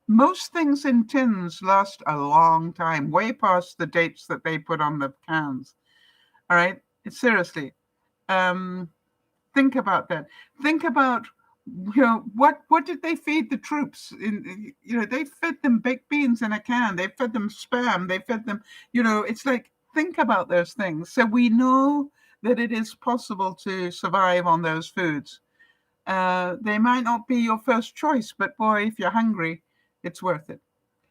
most things in tins last a long time, way past the dates that they put on the cans. All right. Seriously. Think about that. Think about, what did they feed the troops? They fed them baked beans in a can. They fed them Spam. They fed them, it's like, think about those things. So we know that it is possible to survive on those foods. They might not be your first choice, but boy, if you're hungry, it's worth it.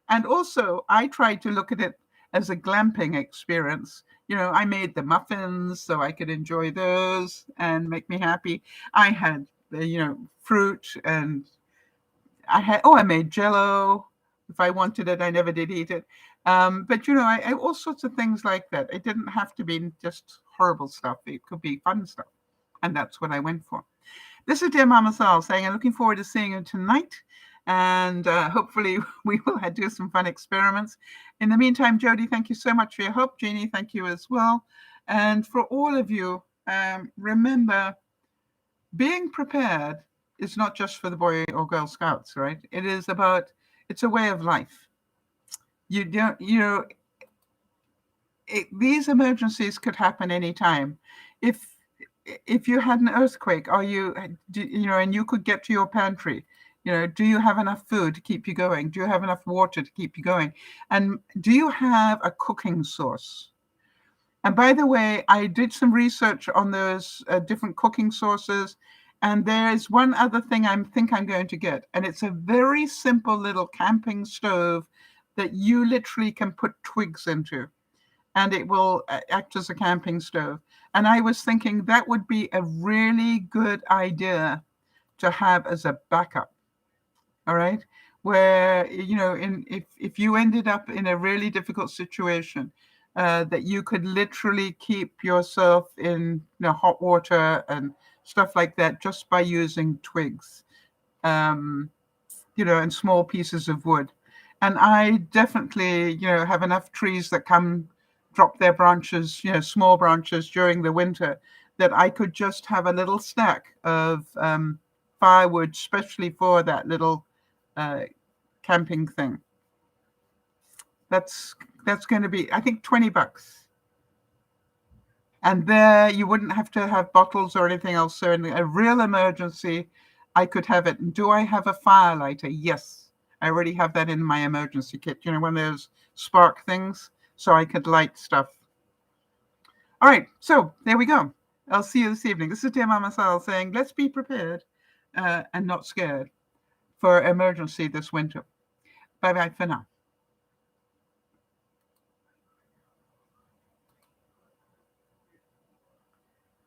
And also, I tried to look at it as a glamping experience. I made the muffins so I could enjoy those and make me happy. I had fruit, and I made Jell-O. If I wanted it, I never did eat it. But I all sorts of things like that. It didn't have to be just horrible stuff. It could be fun stuff. And that's what I went for. This is DearMamaSal saying, I'm looking forward to seeing you tonight. And hopefully we will do some fun experiments. In the meantime, Jody, thank you so much for your help. Jeannie, thank you as well. And for all of you, remember, being prepared is not just for the Boy or Girl Scouts, right? It's a way of life. These emergencies could happen anytime. If you had an earthquake, and you could get to your pantry, do you have enough food to keep you going? Do you have enough water to keep you going? And do you have a cooking source? And by the way, I did some research on those different cooking sources. And there's one other thing I think I'm going to get. And it's a very simple little camping stove that you literally can put twigs into. And it will act as a camping stove. And I was thinking that would be a really good idea to have as a backup. All right. Where, if you ended up in a really difficult situation, that you could literally keep yourself in hot water and stuff like that just by using twigs, and small pieces of wood. And I definitely, have enough trees that drop their branches, small branches during the winter, that I could just have a little stack of firewood, especially for that little camping thing. That's going to be, I think, $20. And there you wouldn't have to have bottles or anything else. So in a real emergency, I could have it. And do I have a fire lighter? Yes. I already have that in my emergency kit. One of those spark things, so I could light stuff. All right. So there we go. I'll see you this evening. This is DearMamaSal saying, let's be prepared and not scared for emergency this winter. Bye-bye for now.